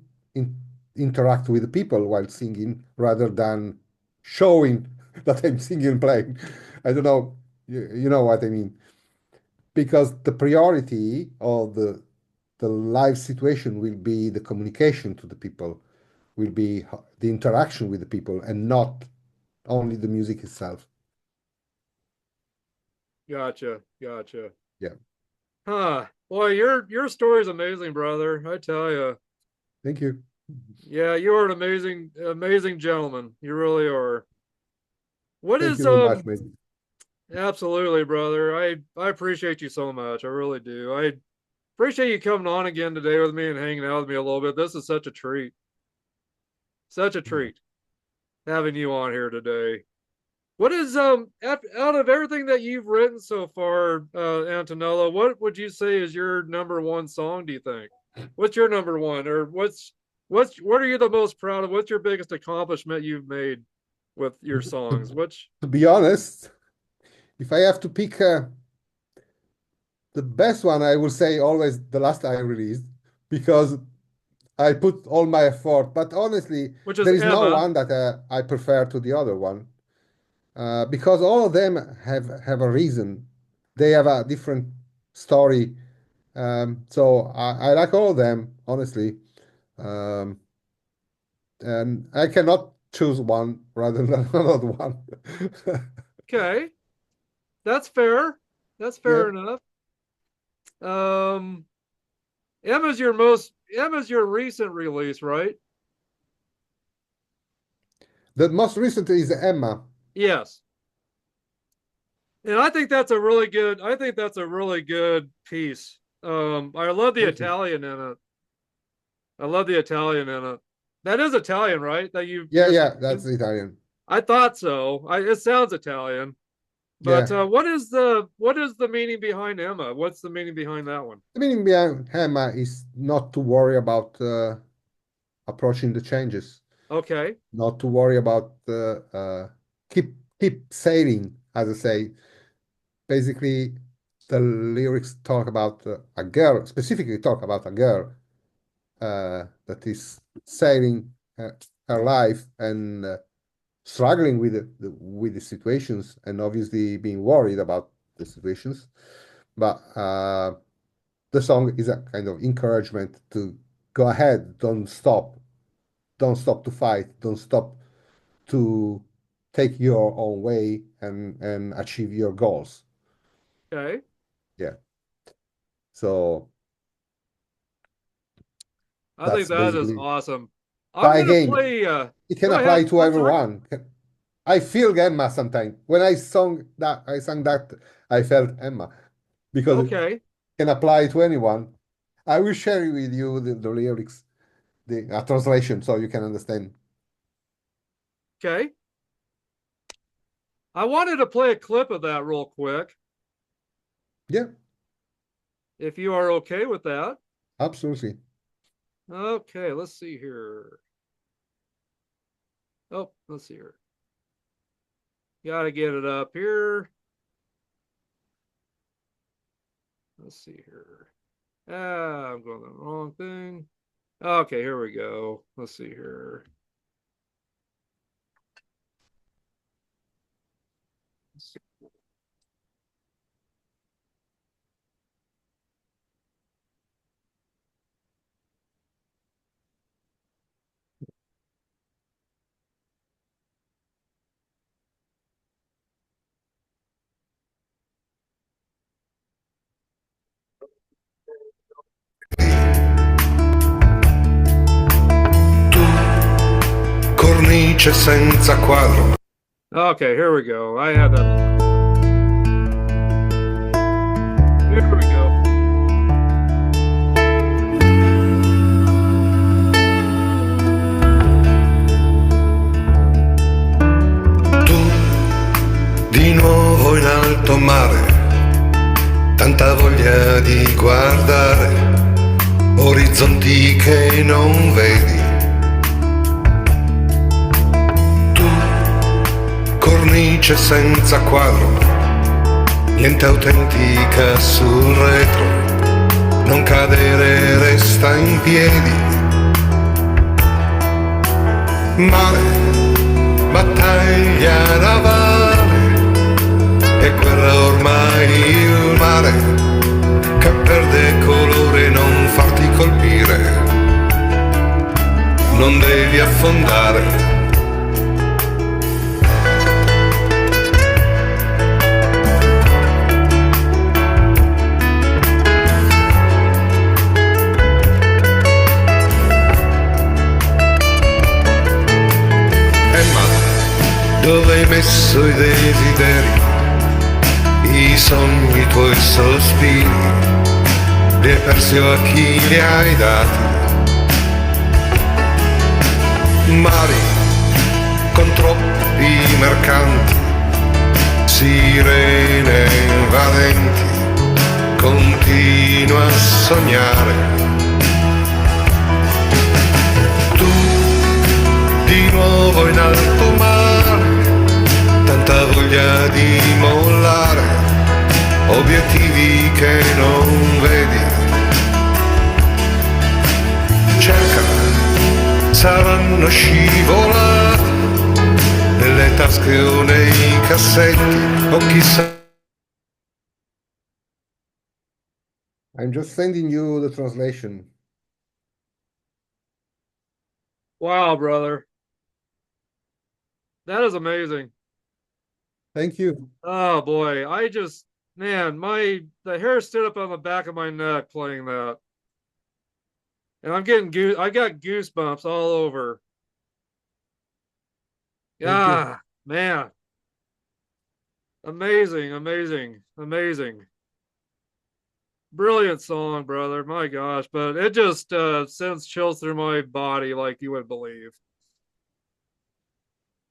interact with the people while singing rather than showing that I'm singing and playing. I don't know, you know what I mean? Because the priority of the live situation will be the communication to the people, will be the interaction with the people, and not only the music itself. Gotcha. Gotcha. Yeah, Huh. Boy, your story is amazing, brother. I tell you. thank you. Yeah, you are an amazing gentleman. You really are. What Thank is you very much, mate. absolutely, brother. I appreciate you so much. I really do. I appreciate you coming on again today with me and hanging out with me a little bit. This is such a treat. Such a Yeah. treat having you on here today. What is out of everything that you've written so far, Antonella, what would you say is your number one song, do you think? What's your number one, or what's what are you the most proud of? What's your biggest accomplishment you've made with your songs? To, Which to be honest, if I have to pick the best one, I will say always the last I released because I put all my effort. But honestly, which is there is no Emma. one that I prefer to the other one because all of them have a reason. They have a different story. So I like all of them, honestly. Um, and I cannot choose one rather than another one. Okay, that's fair. That's Yeah, fair enough. Um, Emma's your recent release, right? the most recent is Emma. Yes. And I think that's a really good piece. I love the Thank you. Italian in it. I love the Italian in it. That is Italian, right? That Yeah, you're yeah, that's singing? Italian. I thought so. It sounds Italian. But Yeah. what is the meaning behind Emma? What's the meaning behind that one? The meaning behind Emma is not to worry about approaching the changes, Okay. not to worry about keep keep sailing, as I say. Basically, the lyrics talk about a girl, specifically talk about a girl that is sailing her life and struggling with with the situations and obviously being worried about the situations. But the song is a kind of encouragement to go ahead, don't stop to fight, don't stop to take your own way and achieve your goals. Okay. Yeah. So I think that's that is basically. awesome. I'm But gonna again, play it can go apply ahead. to I'm sorry. everyone. I feel Emma sometimes. When I sang that, I felt Emma because it Okay. can apply to anyone. I will share with you the lyrics, the translation, so you can understand. Okay. I wanted to play a clip of that real quick, Yeah, if you are okay with that. absolutely. Okay, let's see here. Oh, let's see here. Gotta get it up here. Let's see here. Ah, I'm going the wrong thing. Okay, here we go. Let's see here. Cornice senza quadro. Okay, here we go. I had that. Here we go. Tu di nuovo in alto mare, tanta voglia di guardare orizzonti che non vedi. Tu, cornice senza quadro, niente autentica sul retro, non cadere, resta in piedi. Mare, battaglia navale, e guerra ormai il mare che perde colore, non farti colpire, non devi affondare. Emma, dove hai messo i desideri, i sogni, i tuoi sospiri, li hai persi a chi li hai dati. Mari con troppi mercanti, sirene invadenti, continua a sognare. Tu di nuovo in alto mare, tanta voglia di mollare, obiettivi che non vedi. Cerca, saranno scivolati nelle tasche o nei cassetti, o chissà. I'm just sending you the translation. Wow, brother. That is amazing. Thank you. Oh boy. Man, the hair stood up on the back of my neck playing that. And I got goosebumps all over. Thank you. Ah, man. Amazing, amazing, amazing. Brilliant song, brother. My gosh, but it just sends chills through my body like you would believe.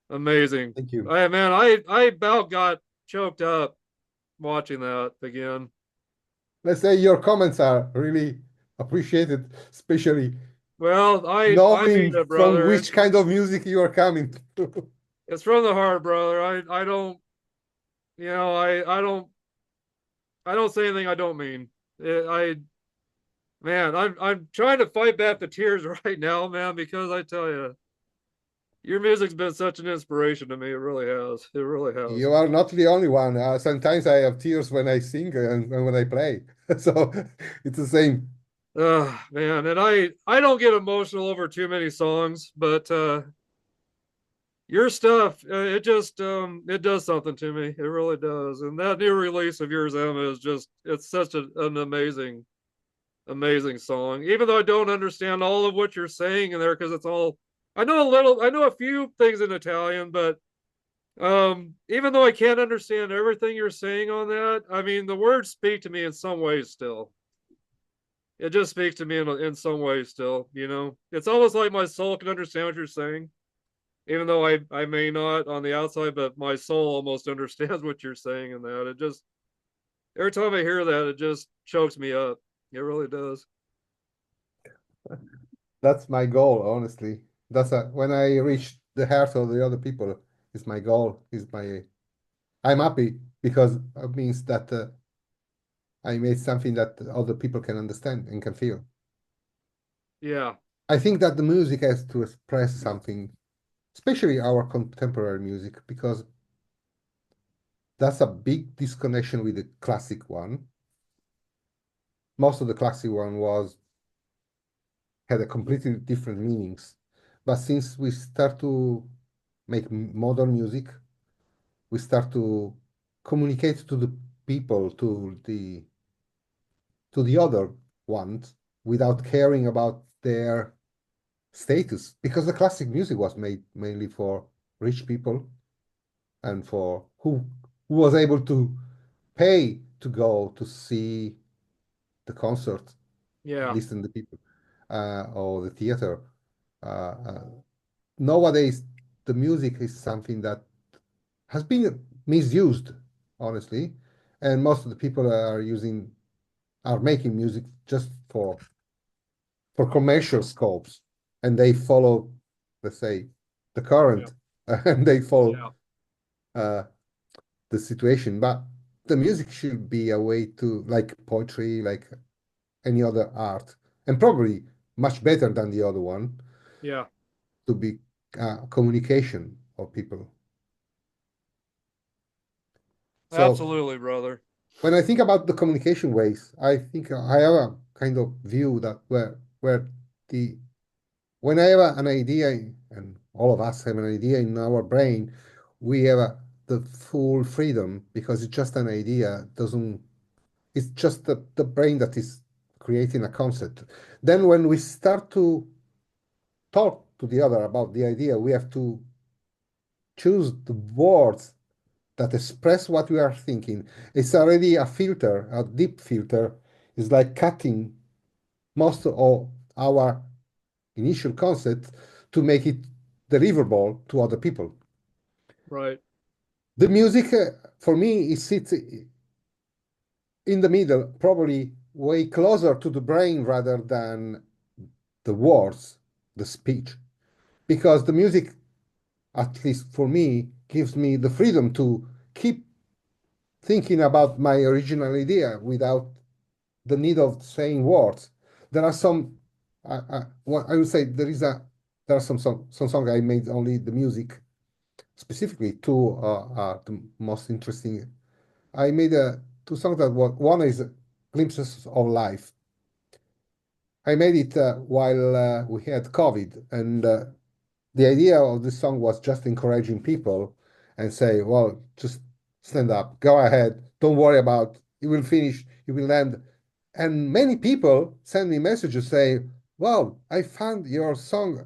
Amazing. Thank you. I about got choked up watching that again. Let's say your comments are really appreciated, especially Well, I mean knowing it, from brother. which kind of music you are coming. It's from the heart, brother. I don't, you know, I don't say anything I don't mean. I Man, I'm trying to fight back the tears right now, man, because I tell you, your music's been such an inspiration to me. It really has. It really has. You are not the only one. Sometimes I have tears when I sing and when I play. So it's the same. Man, and I don't get emotional over too many songs, but your stuff it does something to me. It really does. And that new release of yours, Emma, is just it's such an amazing song. Even though I don't understand all of what you're saying in there, because it's all I know a few things in Italian, but Even though I can't understand everything you're saying on that, I mean, the words speak to me in some ways still. It just speaks to me in some ways still, you know? It's almost like my soul can understand what you're saying, even though I may not on the outside, but my soul almost understands what you're saying in that. It just, every time I hear that, it just chokes me up. It really does. That's my goal, honestly. When I reach the heart of the other people, is my goal. I'm happy because it means that I made something that other people can understand and can feel. Yeah. I think that the music has to express something, especially our contemporary music, because that's a big disconnection with the classic one. Most of the classic one was had a completely different meanings. But since we start to make modern music, we start to communicate to the people, to the other ones, without caring about their status, because the classic music was made mainly for rich people and for who was able to pay to go to see the concert, Yeah. listen to people, or the theater. Nowadays, the music is something that has been misused, honestly, and most of the people are making music just for commercial scopes, and they follow, let's say, the Yeah. current, and they follow Yeah. uh, the situation. But the music should be a way to, like poetry, like any other art, and probably much better than the other one, Yeah. to be communication of people. So Absolutely, brother. when I think about the communication ways, I think I have a kind of view that where the when I have an idea, and all of us have an idea in our brain, we have the full freedom because it's just an idea. Doesn't It's just the brain that is creating a concept. Then when we start to talk to the other about the idea, we have to choose the words that express what we are thinking. It's already a filter, a deep filter. It's like cutting most of our initial concept to make it deliverable to other people. Right. The music, for me, it sits in the middle, probably way closer to the brain rather than the words, the speech, because the music, at least for me, gives me the freedom to keep thinking about my original idea without the need of saying words. There are some, what I would say, there are some song I made only the music, specifically two are the most interesting. I made two songs that one is Glimpses of Life. I made it while we had COVID, and the idea of this song was just encouraging people and say, well, just stand up, go ahead, don't worry about it, will finish, it will end. And many people send me messages say, well, I found your song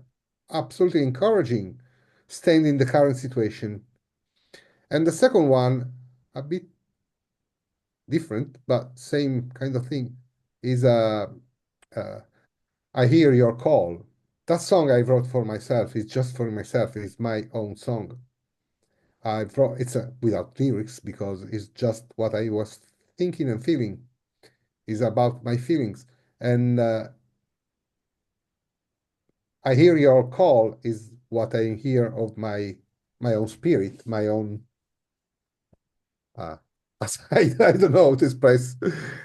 absolutely encouraging, staying in the current situation. And the second one, a bit different, but same kind of thing, is uh, I Hear Your Call. That song I wrote for myself. It's just for myself. It's my own song. It's without lyrics because it's just what I was thinking and feeling. It's about my feelings. And I Hear Your Call is what I hear of my own spirit, my own uh, I don't know how to express.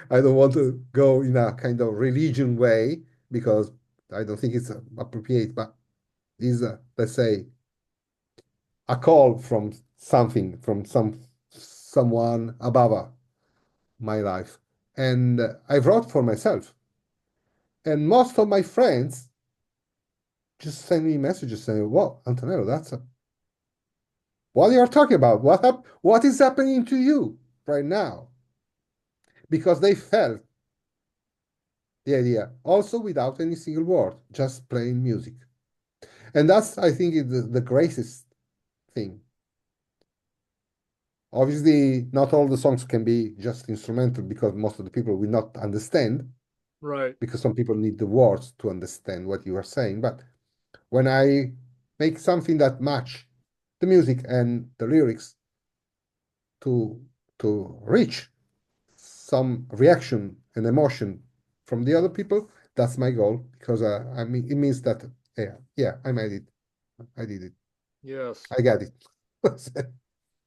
I don't want to go in a kind of religion way because I don't think it's appropriate, but is let's say a call from something, from someone above my life. And I wrote for myself. And most of my friends just send me messages saying, well, Antonello, what are you talking about? What is happening to you right now? Because they felt the idea, also without any single word, just playing music. And that's, I think, the greatest thing. Obviously, not all the songs can be just instrumental because most of the people will not understand, Right. because some people need the words to understand what you are saying. But when I make something that match the music and the lyrics to reach some reaction and emotion from the other people, that's my goal. Because I mean, it means that yeah, I made it, I did it, Yes. I got it.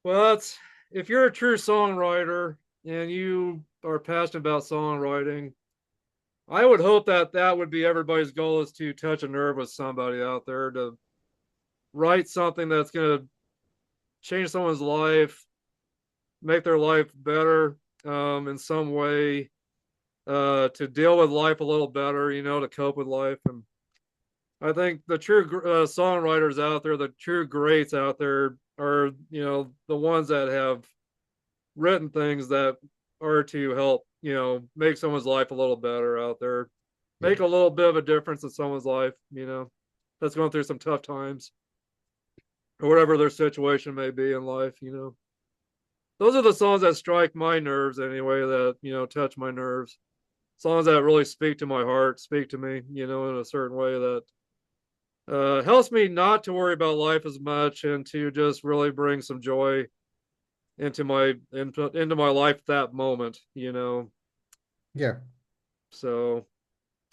Well, that's if you're a true songwriter and you are passionate about songwriting, I would hope that that would be everybody's goal is to touch a nerve with somebody out there to write something that's going to change someone's life, make their life better in some way, to deal with life a little better, to cope with life. And I think the true songwriters out there, the true greats out there are, the ones that have written things that are to help, make someone's life a little better out there, Yeah, make a little bit of a difference in someone's life, that's going through some tough times or whatever their situation may be in life, Those are the songs that strike my nerves anyway, that, touch my nerves. Songs that really speak to my heart, speak to me, in a certain way that helps me not to worry about life as much and to just really bring some joy into my life at that moment. yeah. So,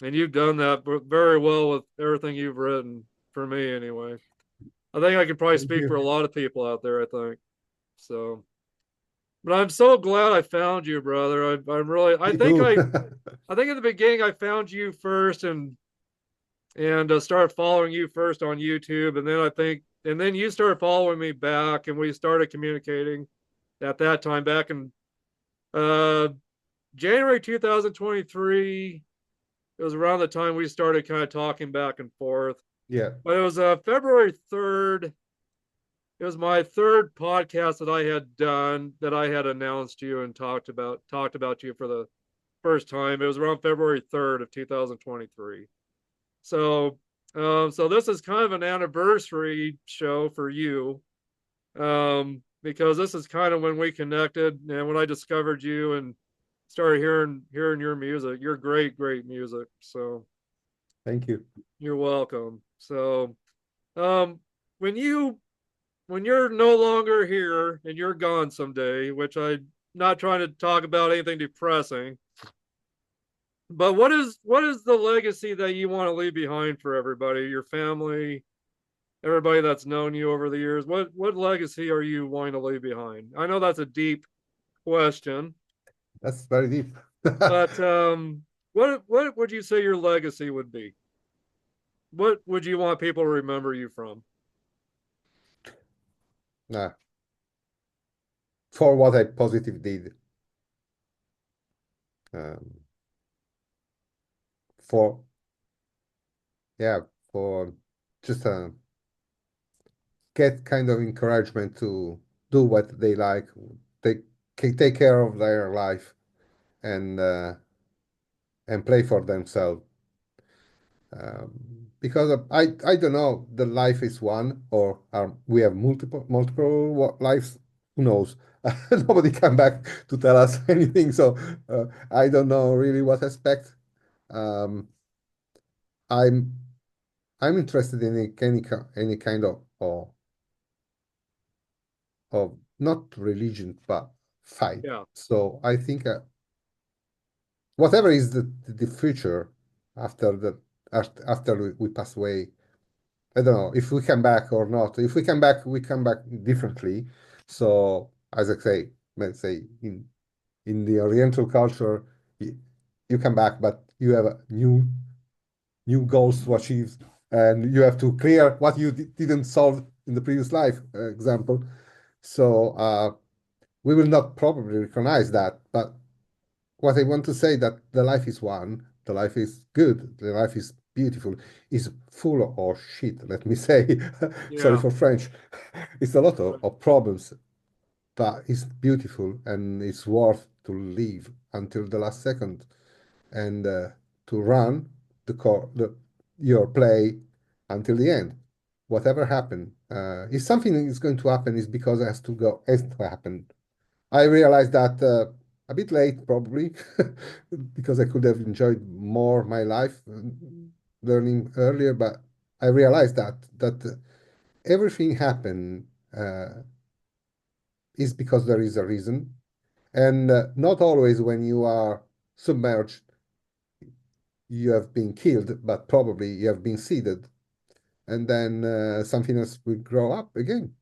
and you've done that very well with everything you've written for me anyway. I think I can probably Thank speak for you. a lot of people out there, I think. So, but I'm so glad I found you, brother. I'm really, Me too. I think in the beginning I found you first and started following you first on YouTube, and then and then you started following me back, and we started communicating at that time back in uh January 2023. It was around the time we started kind of talking back and forth. Yeah, But it was February 3rd. It was my third podcast that I had done that I had announced you and talked about you for the first time. It was around February 3rd of 2023. So so this is kind of an anniversary show for you. Because this is kind of when we connected and when I discovered you and started hearing your music. Your great music. So thank you. you're welcome. So um when you when you're no longer here and you're gone someday, which I'm not trying to talk about anything depressing, but what is the legacy that you want to leave behind for everybody, your family, everybody that's known you over the years? What legacy are you wanting to leave behind? I know that's a deep question, That's very deep. but what would you say your legacy would be? What would you want people to remember you from? Nah, for what I positive did, um, for yeah, for just get kind of encouragement to do what they like, take take care of their life, and play for themselves. Because I don't know, the life is one, or we have multiple lives. Who knows? Nobody come back to tell us anything, so I don't know really what expect. Um, I'm I'm interested in any kind of not religion but fight. Yeah, So I think whatever is the future after after we pass away, I don't know if we come back or not. If we come back, we come back differently. So as I say, let's say in the Oriental culture, you come back, but you have a new goals to achieve, and you have to clear what you didn't solve in the previous life, example. So we will not probably recognize that. But what I want to say that the life is one, the life is good, the life is beautiful, is full of shit, let me say. Sorry yeah, for French. It's a lot right. of problems, but it's beautiful and it's worth to live until the last second and to run your play until the end. Whatever happened, if something is going to happen, is because it has to happen. I realized that a bit late, probably, because I could have enjoyed more my life learning earlier. But I realized that everything happened is because there is a reason, and not always when you are submerged, you have been killed, but probably you have been seeded, and then something else will grow up again.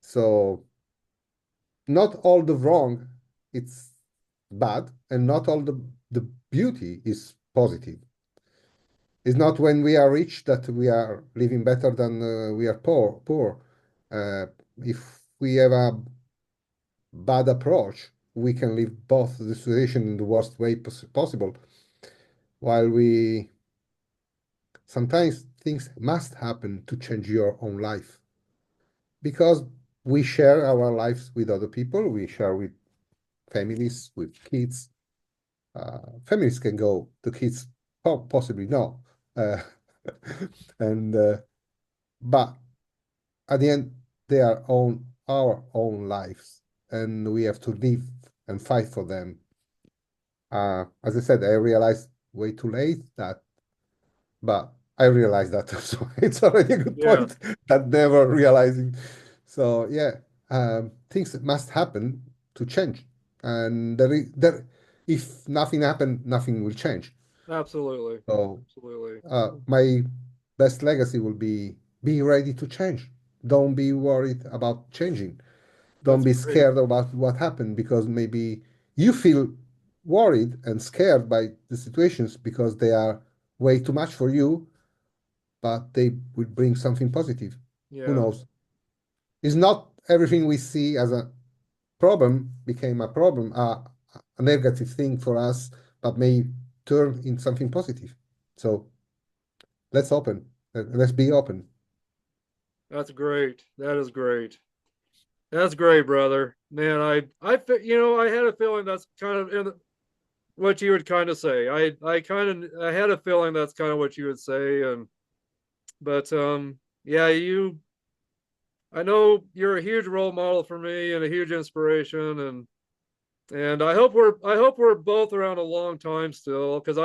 So not all the wrong it's bad, and not all the beauty is positive. It's not when we are rich that we are living better than we are poor. Uh, if we have a bad approach, we can live both the situation in the worst way possible. While we sometimes things must happen to change your own life because we share our lives with other people, we share with families, with kids. Families can go, the kids possibly no. Uh, and but at the end, they are our own lives, and we have to live and fight for them. As I said, I realized way too late that, but I realized that also. It's already a good Yeah, point that never realizing. So yeah, things must happen to change, and if nothing happened, nothing will change. absolutely. So Absolutely. my best legacy will be ready to change. Don't be worried about changing. Don't That's be great. scared about what happened because maybe you feel worried and scared by the situations because they are way too much for you, but they will bring something positive. Who Yeah, knows? It's not everything we see as a problem became a problem, a negative thing for us, but may turn in something positive. So let's be open. that's great. That is great. That's great, brother. Man, I had a feeling that's kind of what you would kind of say. I had a feeling that's kind of what you would say, and but yeah, I know you're a huge role model for me and a huge inspiration, and I hope we're both around a long time still, because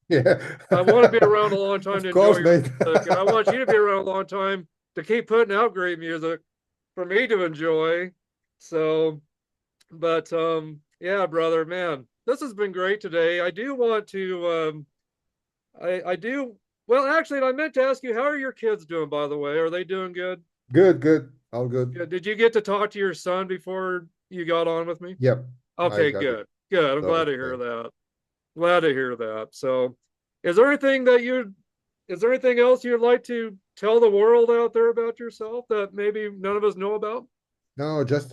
Yeah, I want to be around a long time of to enjoy course, your mate. music, and I want you to be around a long time to keep putting out great music for me to enjoy. So, but yeah, brother, man, this has been great today. I do want to I do well actually I meant to ask you, how are your kids doing, by the way? Are they doing good? Good, good, all good. Yeah, did you get to talk to your son before you got on with me? Yep, I Okay, got it. good. Good. I'm So glad to hear that. Glad to hear that. So, is there anything that you is there anything else you'd like to tell the world out there about yourself that maybe none of us know about? no, just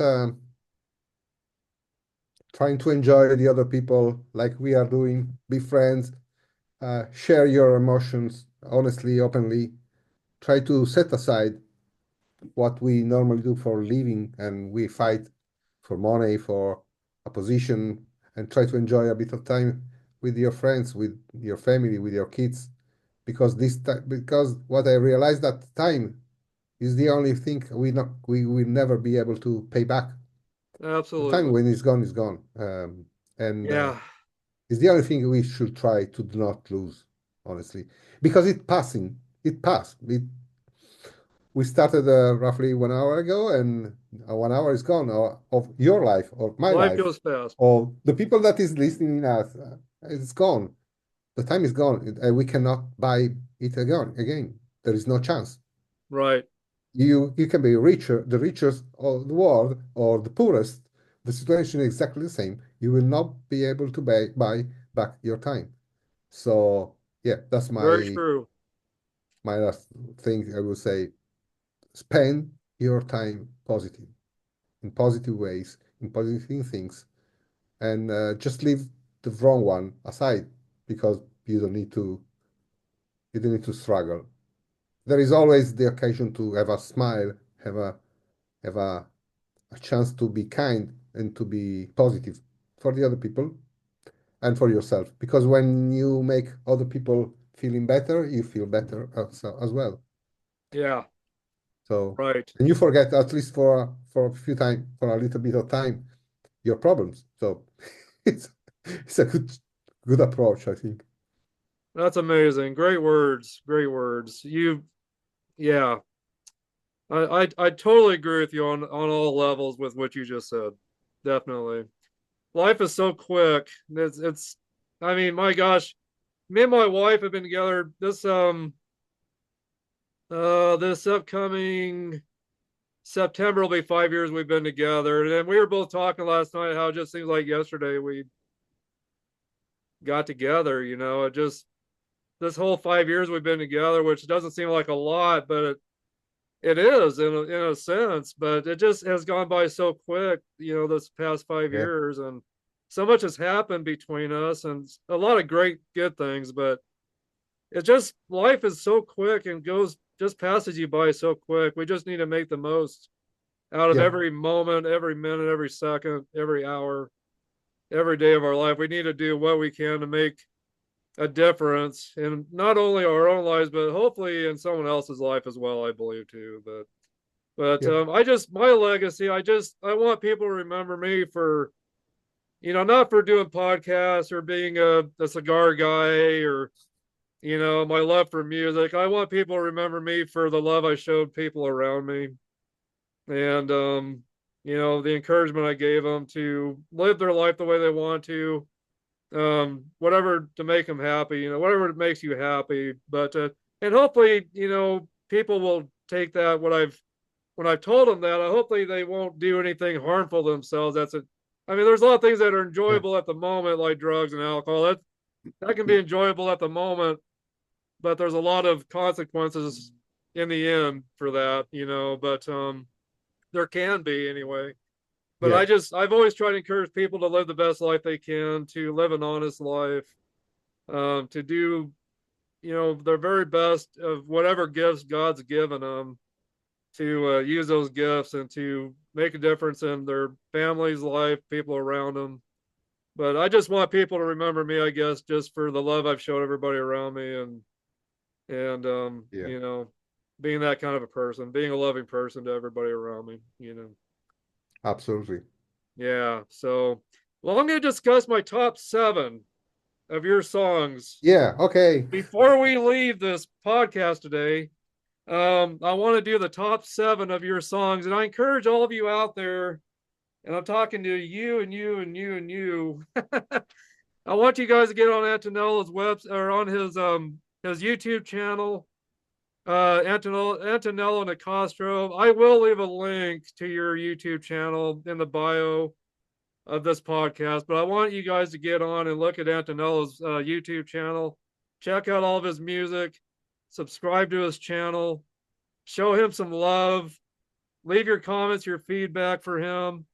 trying to enjoy the other people like we are doing. Be friends. Share your emotions honestly, openly. Try to set aside what we normally do for a living, and we fight for money, for a position, and try to enjoy a bit of time with your friends, with your family, with your kids. Because what I realized that time is the only thing we will never be able to pay back. The time Absolutely. when it's gone is gone, and Yeah. it's the only thing we should try to do not lose, honestly, because it's passing. It passed. We started roughly 1 hour ago, and 1 hour is gone of your life, of my Life life, goes fast. of the people that is listening us. It's gone. The time is gone, and we cannot buy it again. Again, there is no chance. Right. You can be richer, the richest of the world, or the poorest. The situation is exactly the same. You will not be able to buy back your time. So yeah, that's Very true. my last thing I will say. Spend your time positive, in positive ways, in positive things, and just leave the wrong one aside because you don't need to struggle. There is always the occasion to have a smile, have a chance to be kind and to be positive for the other people and for yourself. Because when you make other people feeling better, you feel better as well. Yeah. So, Right. and you forget at least for a few time, for a little bit of time, your problems. So it's it's a good approach, I think. That's amazing. Great words. Great words. Yeah. I totally agree with you on all levels with what you just said. Definitely. Life is so quick. It's I mean, my gosh, me and my wife have been together this upcoming September will be 5 years we've been together. And we were both talking last night how it just seems like yesterday we got together, It just this whole 5 years we've been together, which doesn't seem like a lot, but it is in a sense, but it just has gone by so quick, this past five Yeah, years, and so much has happened between us, and a lot of great good things. But it just life is so quick and just passes you by so quick. We just need to make the most out of yeah, every moment, every minute, every second, every hour, every day of our life. We need to do what we can to make a difference in not only our own lives, but hopefully in someone else's life as well, I believe too. But yeah, my legacy, I want people to remember me for, not for doing podcasts or being a cigar guy or, my love for music. I want people to remember me for the love I showed people around me, and the encouragement I gave them to live their life the way they want to, whatever to make them happy, whatever makes you happy. But and hopefully, people will take that when I've told them that. Hopefully they won't do anything harmful to themselves. I mean, there's a lot of things that are yeah, enjoyable at the moment, like drugs and alcohol. That can be enjoyable at the moment, but there's a lot of consequences in the end for that, But there can be anyway. But yeah, I've always tried to encourage people to live the best life they can, to live an honest life, to do, their very best of whatever gifts God's given them, to use those gifts and to make a difference in their family's life, people around them. But I just want people to remember me, I guess, just for the love I've showed everybody around me, and yeah. being that kind of a person, being a loving person to everybody around me. Absolutely. Yeah. So, well, I'm going to discuss my top 7 of your songs. Yeah, okay. Before we leave this podcast today, I want to do the top 7 of your songs. And I encourage all of you out there, and I'm talking to you and you and you and you. I want you guys to get on Antonella's or on his YouTube channel, Antonello Nicastro. I will leave a link to your YouTube channel in the bio of this podcast, but I want you guys to get on and look at Antonello's YouTube channel, check out all of his music, subscribe to his channel, show him some love, leave your comments, your feedback for him.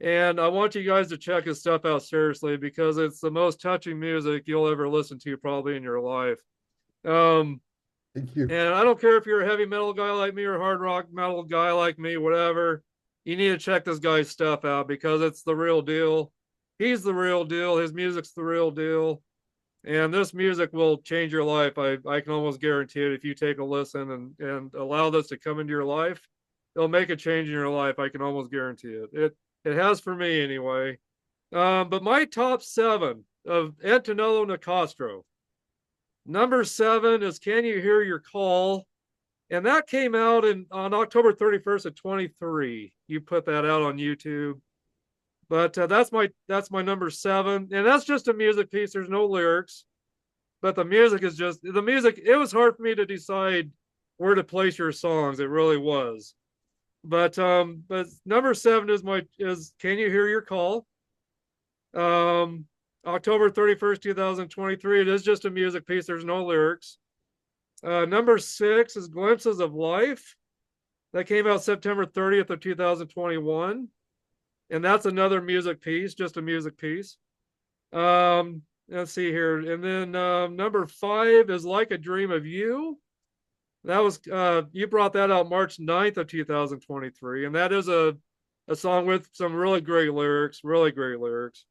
And I want you guys to check his stuff out seriously, because it's the most touching music you'll ever listen to probably in your life. Thank you. And I don't care if you're a heavy metal guy like me or a hard rock metal guy like me, whatever. You need to check this guy's stuff out, because it's the real deal. He's the real deal. His music's the real deal. And this music will change your life. I can almost guarantee it. If you take a listen and allow this to come into your life, it'll make a change in your life. I can almost guarantee it. It has for me anyway. But my top 7 of Antonello Nicastro. Number 7 is Can You Hear Your Call? And that came out on October 31st of 23. You put that out on YouTube. But that's my number 7. And that's just a music piece. There's no lyrics. But the music is just the music. It was hard for me to decide where to place your songs. It really was. But number 7 is Can You Hear Your Call? October 31st, 2023. It is just a music piece. There's no lyrics. Number 6 is Glimpses of Life. That came out September 30th of 2021. And that's another music piece, just a music piece. Let's see here. And then number 5 is Like a Dream of You. That was you brought that out March 9th of 2023. And that is a song with some really great lyrics, really great lyrics.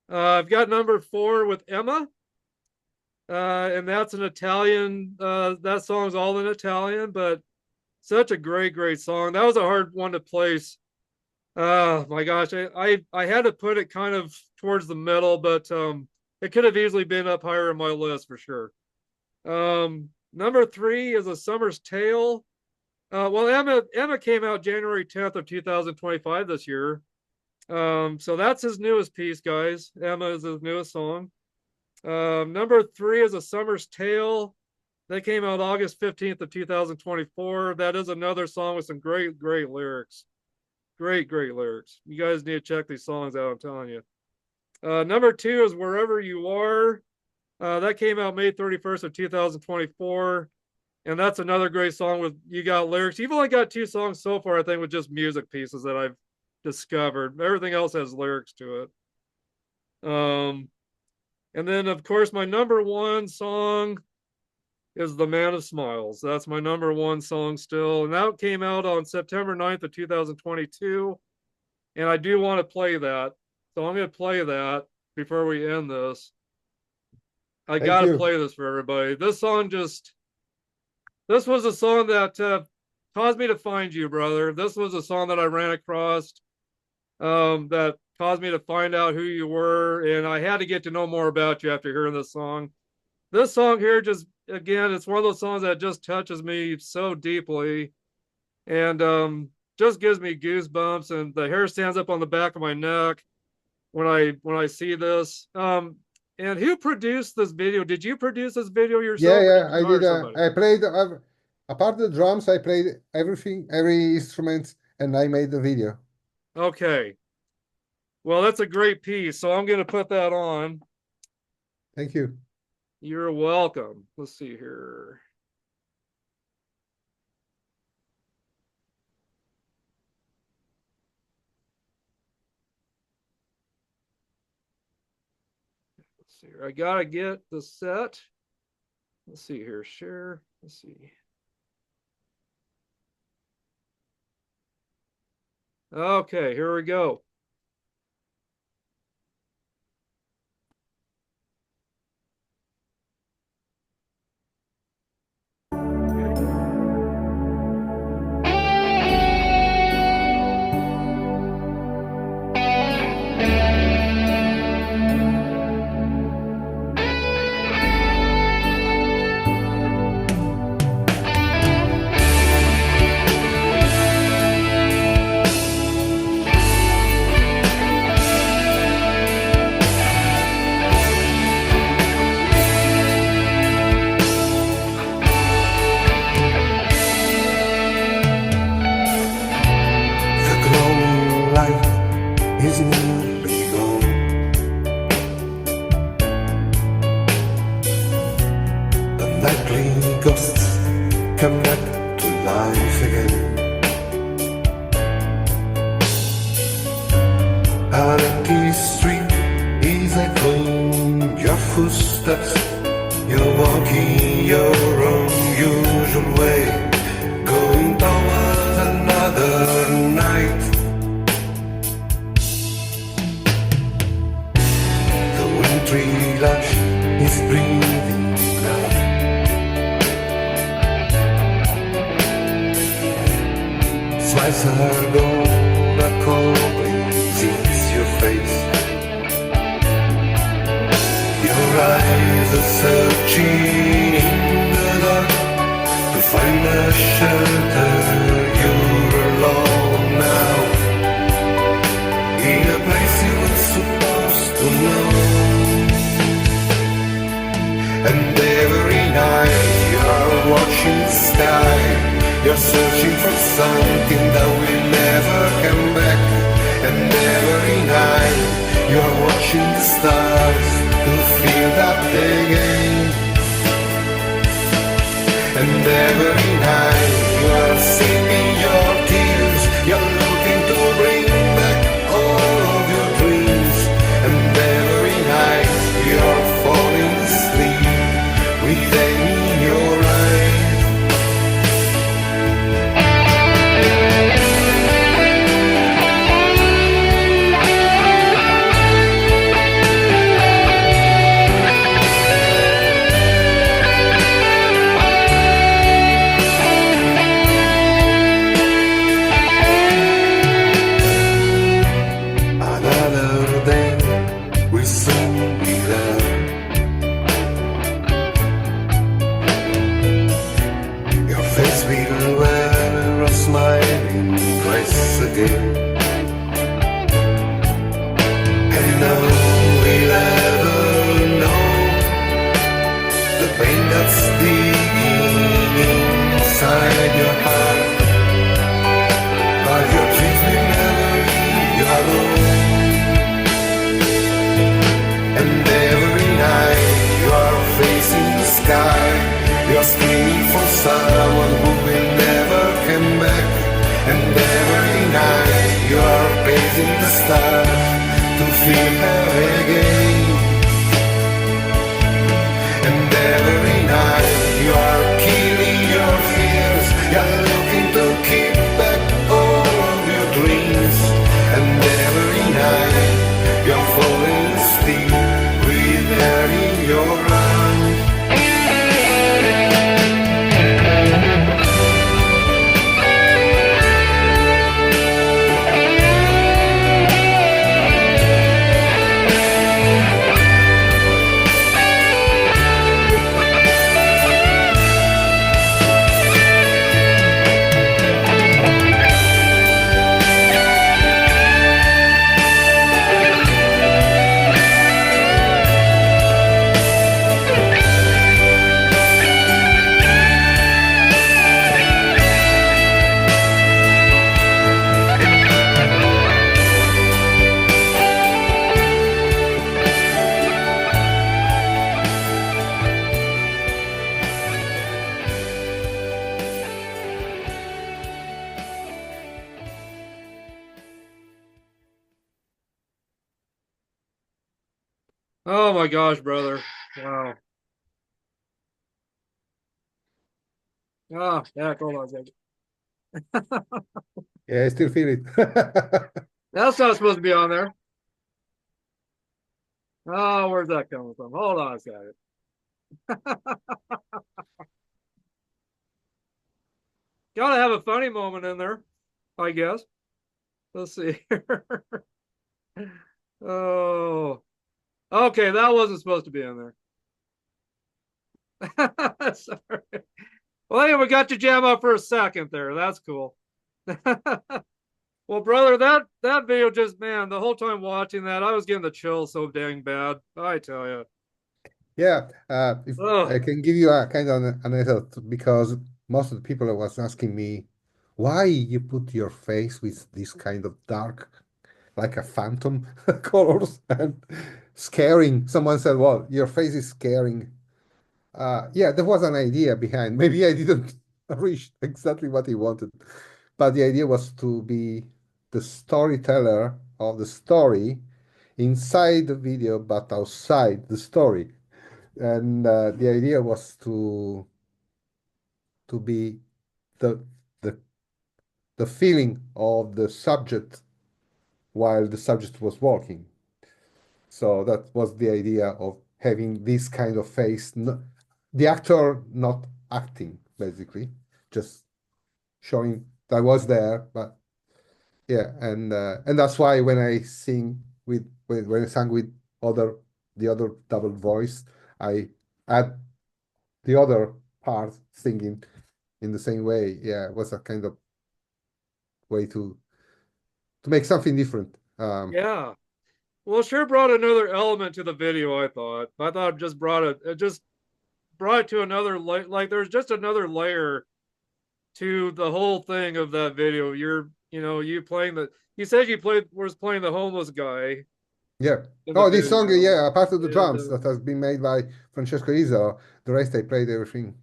I've got number 4 with Emma. And that's an Italian, that song's all in Italian, but such a great, great song. That was a hard one to place My gosh, I had to put it kind of towards the middle, but it could have easily been up higher in my list for sure. Number 3 is A Summer's Tale. Well, Emma came out January 10th of 2025 this year. So that's his newest piece, guys. Emma is his newest song. Number 3 is A Summer's Tale. That came out August 15th of 2024. That is another song with some great lyrics. Great lyrics. You guys need to check these songs out, I'm telling you. Number 2 is Wherever You Are. That came out May 31st of 2024. And that's another great song with you got lyrics. You've only got 2 songs so far, I think, with just music pieces that I've discovered. Everything else has lyrics to it. And then, of course, my number 1 song is The Man of Smiles. That's my number 1 song still. And that came out on September 9th of 2022. And I do want to play that. So I'm going to play that before we end this. I got to play this for everybody. This was a song that caused me to find you, brother. This was a song that I ran across that caused me to find out who you were. And I had to get to know more about you after hearing this song. This song here just, again, it's one of those songs that just touches me so deeply and just gives me goosebumps, and the hair stands up on the back of my neck when I see this. And who produced this video? Did you produce this video yourself? Yeah, I did. I played, apart of the drums, I played everything, every instrument, and I made the video. Okay. Well, that's a great piece, so I'm going to put that on. Thank you. You're welcome. Let's see here. Let's see here. I gotta get the set. Let's see here. Share. Let's see. Okay, here we go. Come back to life again. An empty street is echoing your footsteps. You're walking your unusual way, going towards another night. The wintry lush is breathing now. Smiles are gone, a cold sees your face. Your eyes are searching in the dark to find a shelter. You're alone now, in a place you were supposed to know. And every night you are watching the sky. You're searching for something that will never come back. And every night you're watching the stars to feel that again. And every night you are again. And no one will ever know the pain that's digging inside your heart. But your dreams will never leave you alone. And every night you are facing the sky, you're screaming for someone who will never come back. And every night you are pacing the stars to feel her again. And every night you are killing your fears, you're looking to keep back all of your dreams. And every night you're falling asleep with her in your arms. Oh my gosh, brother. Wow. Ah, yeah, hold on a second. Yeah, I still feel it. That's not supposed to be on there. Oh, where's that coming from? Hold on a second. Gotta have a funny moment in there, I guess. Let's see here. Oh, okay, that wasn't supposed to be in there. Sorry. Well, anyway, we got you jam up for a second there. That's cool. Well, brother, that video just, man, the whole time watching that, I was getting the chills so dang bad. I tell you. Yeah, if Ugh. I can give you a kind of an anecdote, because most of the people was asking me why you put your face with this kind of dark, like a phantom colors and scaring. Someone said, "Well, your face is scaring." Yeah, there was an idea behind. Maybe I didn't reach exactly what he wanted, but the idea was to be the storyteller of the story inside the video, but outside the story. And the idea was to be the the the feeling of the subject while the subject was walking. So that was the idea of having this kind of face, the actor not acting, basically, just showing I was there. But yeah, and that's why when I sing with when I sang with the other double voice, I add the other part singing in the same way. Yeah, it was a kind of way to make something different. Yeah. Well, sure brought another element to the video, I thought. I thought it just brought it to another like there's just another layer to the whole thing of that video. You playing you said was playing the homeless guy Yeah. in the Oh, this song, video. yeah, apart of the And drums that has been made by Francesco Isa, the rest I played everything.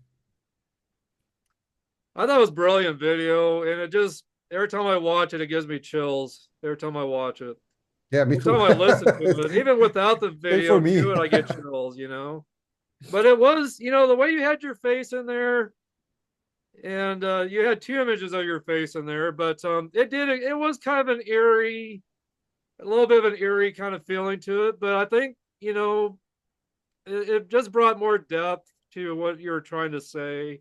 I thought it was brilliant video, and it just every time I watch it, it gives me chills. Every time I watch it. Yeah, me Every too. time I listen to it, even without the Same for video me. to it, I get chills. But it was, the way you had your face in there, and you had two images of your face in there, but it was kind of a little bit of an eerie kind of feeling to it. But I think, it just brought more depth to what you're trying to say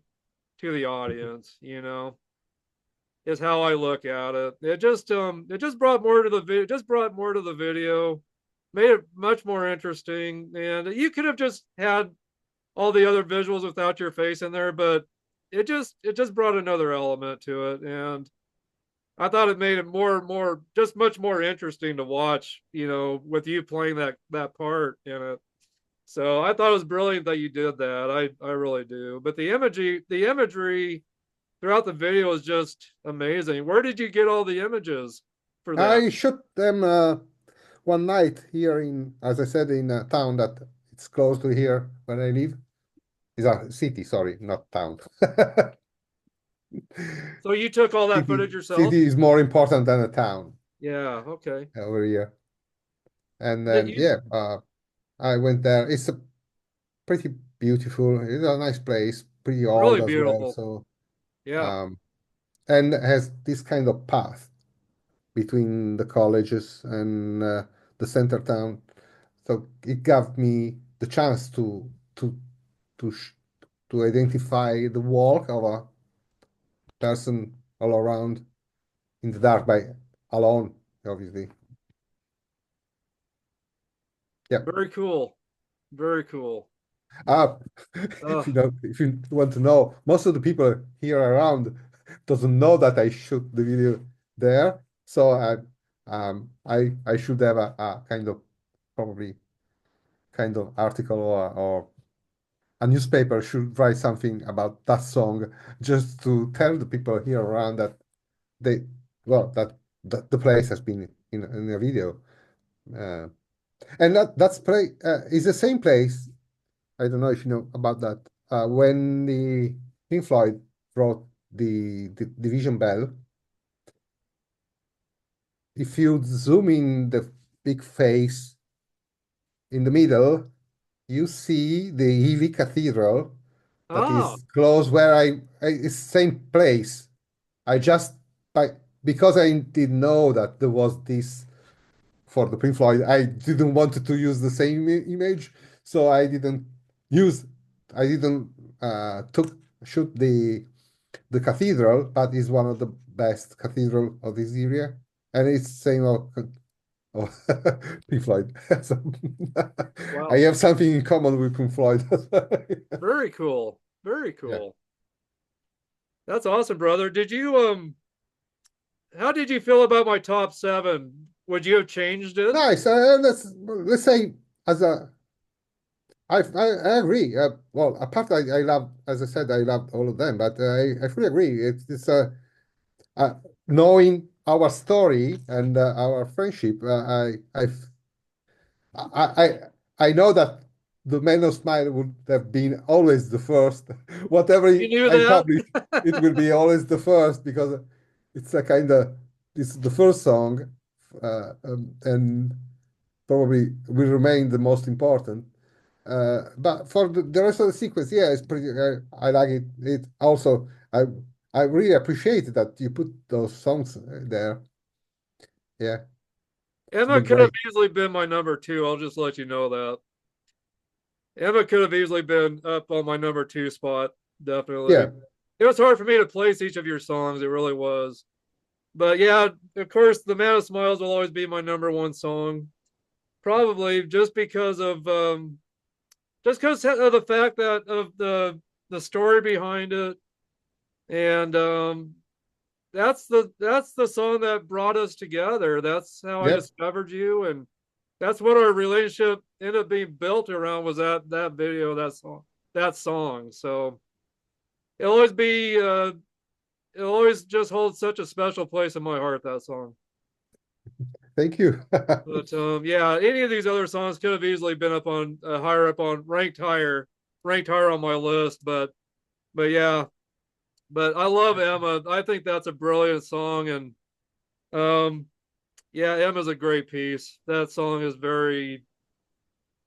to the audience, is how I look at it. It just brought more to the video, made it much more interesting. And you could have just had all the other visuals without your face in there, but it just brought another element to it. And I thought it made it more just much more interesting to watch, with you playing that part in it. So I thought it was brilliant that you did that. I really do. But the imagery throughout the video is just amazing. Where did you get all the images for that? I shot them one night here in, as I said, in a town that it's close to here where I live. It's a city, sorry, not town. So you took all that City, footage yourself? city is more important than a town Yeah, okay. over here. And Did then, you yeah, I went there. It's a pretty beautiful, it's a nice place, pretty old really as well. beautiful. So, Yeah. um, and has this kind of path between the colleges and the center town. So it gave me the chance to to sh to identify the walk of a person all around in the dark by alone, obviously. Yeah. Very cool. Very cool. Uh, Uh, if you want to know, most of the people here around doesn't know that I shoot the video there. So I should have a kind of probably kind of article or a newspaper should write something about that song just to tell the people here around that they well that the place has been in a video. Uh, and that's play is the same place. I don't know if you know about that. When the Pink Floyd wrote the Division Bell, if you zoom in the big face in the middle, you see the Ely Cathedral that ah, is close where it's same place. I just I because I didn't know that there was this for the Pink Floyd. I didn't want to use the same image, so use I didn't took shoot the cathedral, but is one of the best cathedral of this area, and it's same of Pink Floyd. So I wow. have something in common with Pink Floyd. Very cool. Very Yeah. cool. That's awesome, brother. How did you feel about my top seven? Would you have changed it? Nice. Let's say as a I agree. Well, apart I love, as I said, I love all of them, but I fully agree. It's uh, knowing our story and our friendship. I I know that the Man of Smile would have been always the first. Whatever You knew I that? publish, it will be always the first because it's a kind of it's the first song, and probably will remain the most important. But for the rest of the sequence, yeah, it's pretty. I like it. It also, I really appreciate that you put those songs there. Yeah, it's Emma been could have great. easily been my number two. I'll just let you know that. Emma could have easily been up on my number two spot. Definitely. Yeah, It was hard for me to place each of your songs. It really was. But yeah, of course, The Man of Smiles will always be my number one song. Probably just because of the fact that of the story behind it, and that's the song that brought us together. That's how I yep. discovered you, and that's what our relationship ended up being built around was that video, that song. So it'll always be it'll always just hold such a special place in my heart, that song. Thank you. But yeah, any of these other songs could have easily been up on higher up on ranked higher on my list. But yeah, but I love Emma. I think that's a brilliant song, and um, yeah, Emma's a great piece. That song is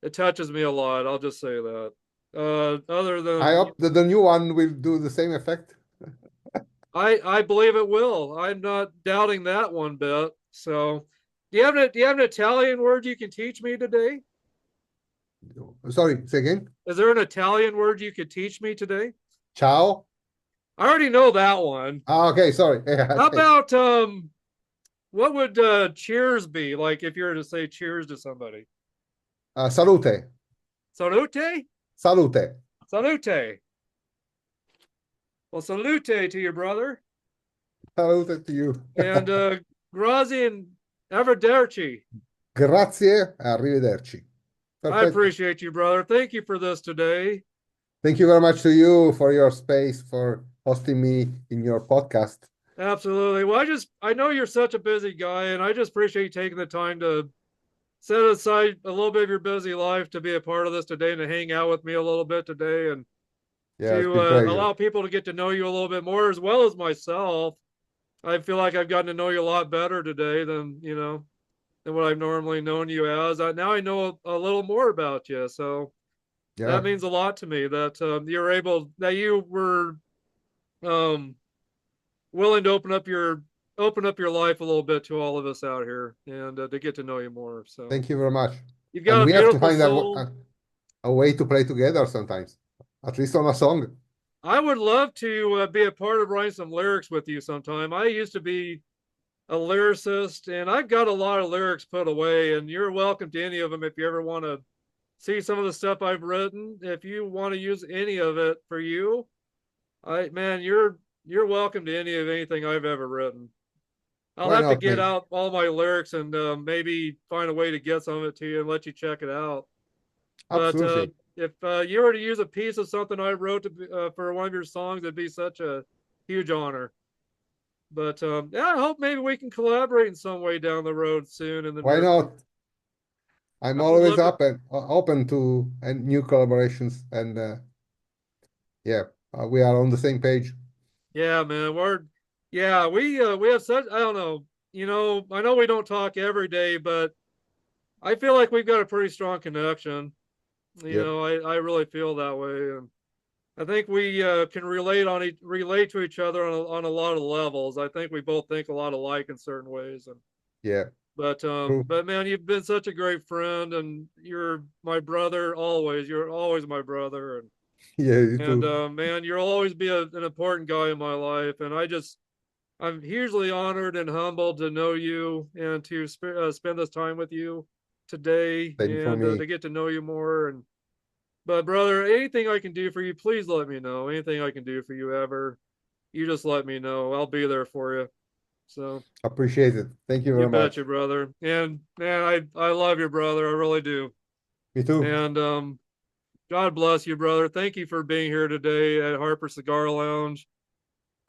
it touches me a lot. I'll just say that. Other I than hope that the new one will do the same effect. I believe it will. I'm not doubting that one bit. So, do you have an Italian word you can teach me today? Sorry, say again. Is there an Italian word you could teach me today? Ciao. I already know that one. Ah, okay, sorry. How Okay. about what would cheers be like if you were to say cheers to somebody? Salute. Salute? Salute. Salute. Well, salute to your brother. Salute to you. And grazie and arrivederci. Grazie, arrivederci. I Perfetto. appreciate you, brother. Thank you for this today. Thank you very much to you for your space, for hosting me in your podcast. Absolutely. Well, I know you're such a busy guy, and I just appreciate you taking the time to set aside a little bit of your busy life to be a part of this today and to hang out with me a little bit today and Yeah, it's to been a pleasure. allow people to get to know you a little bit more as well as myself. I feel like I've gotten to know you a lot better today than, than what I've normally known you as. Now I know a little more about you. So Yeah, that means a lot to me that you were um, willing to open up your life a little bit to all of us out here and to get to know you more. So thank you very much. you've And got a we have to beautiful find soul. a way to play together sometimes, at least on a song. I would love to be a part of writing some lyrics with you sometime. I used to be a lyricist, and I've got a lot of lyrics put away, and you're welcome to any of them if you ever want to see some of the stuff I've written. If you want to use any of it for you, you're welcome to anything I've ever written. I'll Why have to not, get mate? out all my lyrics and maybe find a way to get some of it to you and let you check it out. But Absolutely. if you were to use a piece of something I wrote for one of your songs, it'd be such a huge honor. But yeah, I hope maybe we can collaborate in some way down the road soon in the Why near future. not? I'm I would always love to. up and open to and new collaborations, and yeah, we are on the same page. Yeah, man. We have such I don't know. I know we don't talk every day, but I feel like we've got a pretty strong connection. Yep. I really feel that way, and I think we can relate to each other on a lot of levels. I think we both think a lot alike in certain ways, and Yeah. True. but man, you've been such a great friend, and you're my brother always. You're always my brother, Yeah, you and too. man, you'll always be an important guy in my life, and I'm hugely honored and humbled to know you and to spend this time with you today Same for and me. to get to know you more. And but brother, anything I can do for you, please let me know. Anything I can do for you ever, you just let me know. I'll be there for you. So Appreciate it. Thank you you very betcha, much. brother. And man, I love you, brother. I really do. Me too. And God bless you, brother. Thank you for being here today at Harper Cigar Lounge.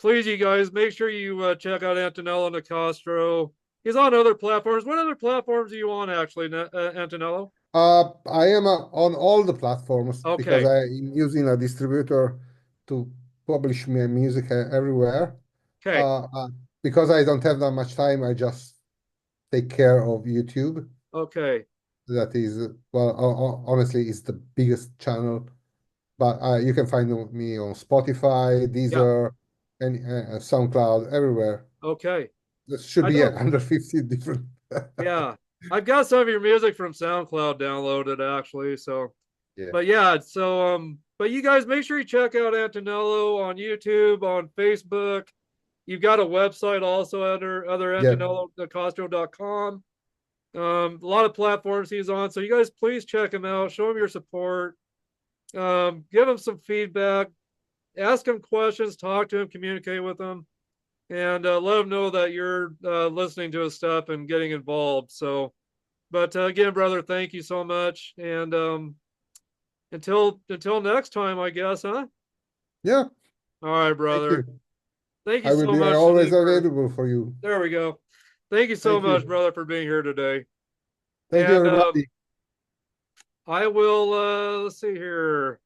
Please, you guys, make sure you check out Antonello Nicastro. He's on other platforms. What other platforms are you on, actually, Antonello? I am on all the platforms because Okay, I'm using a distributor to publish my music everywhere. okay, Uh, uh, because I don't have that much time, I just take care of YouTube. okay. That is, well, honestly, it's the biggest channel. But you can find me on Spotify, Yeah, Deezer, and SoundCloud, everywhere. okay. There should I be don't, under 50 different. yeah. I've got some of your music from SoundCloud downloaded, actually. So, Yeah, but yeah, so, but you guys make sure you check out Antonello on YouTube, on Facebook. You've got a website also under other yeah, AntonelloNicastro.com. A lot of platforms he's on. So you guys please check him out. Show him your support. Give him some feedback. Ask him questions. Talk to him. Communicate with him, and let him know that you're listening to his stuff and getting involved. So, but again, brother, thank you so much. And until next time, I guess, huh? yeah. All right, Thank brother. you. Thank you I will so be much always today for. available for you. There we go. Thank you so Thank much, you. brother, for being here today. Thank you, And everybody. I will. Let's see here.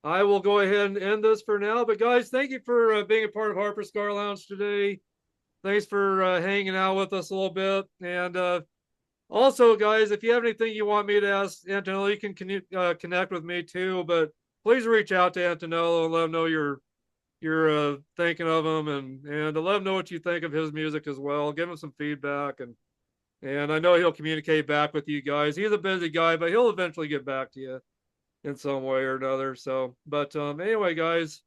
I will go ahead and end this for now. But guys, thank you for being a part of Harper Cigar Lounge today. Thanks for hanging out with us a little bit. And also, guys, if you have anything you want me to ask Antonello, you can connect with me too. But please reach out to Antonello and let him know you're thinking of him, and to let him know what you think of his music as well. Give him some feedback, and I know he'll communicate back with you guys. He's a busy guy, but he'll eventually get back to you in some way or another. So, but anyway, guys,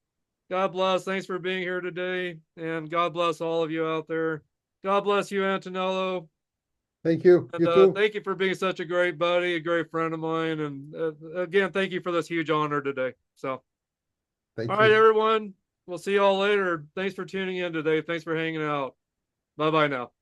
God bless. Thanks for being here today, and God bless all of you out there. God bless you, Antonello, Thank you. and You too. thank you for being such a great buddy, a great friend of mine, and again, thank you for this huge honor today. So, all Thank right, you. everyone. We'll see y'all later. Thanks for tuning in today. Thanks for hanging out. Bye bye now.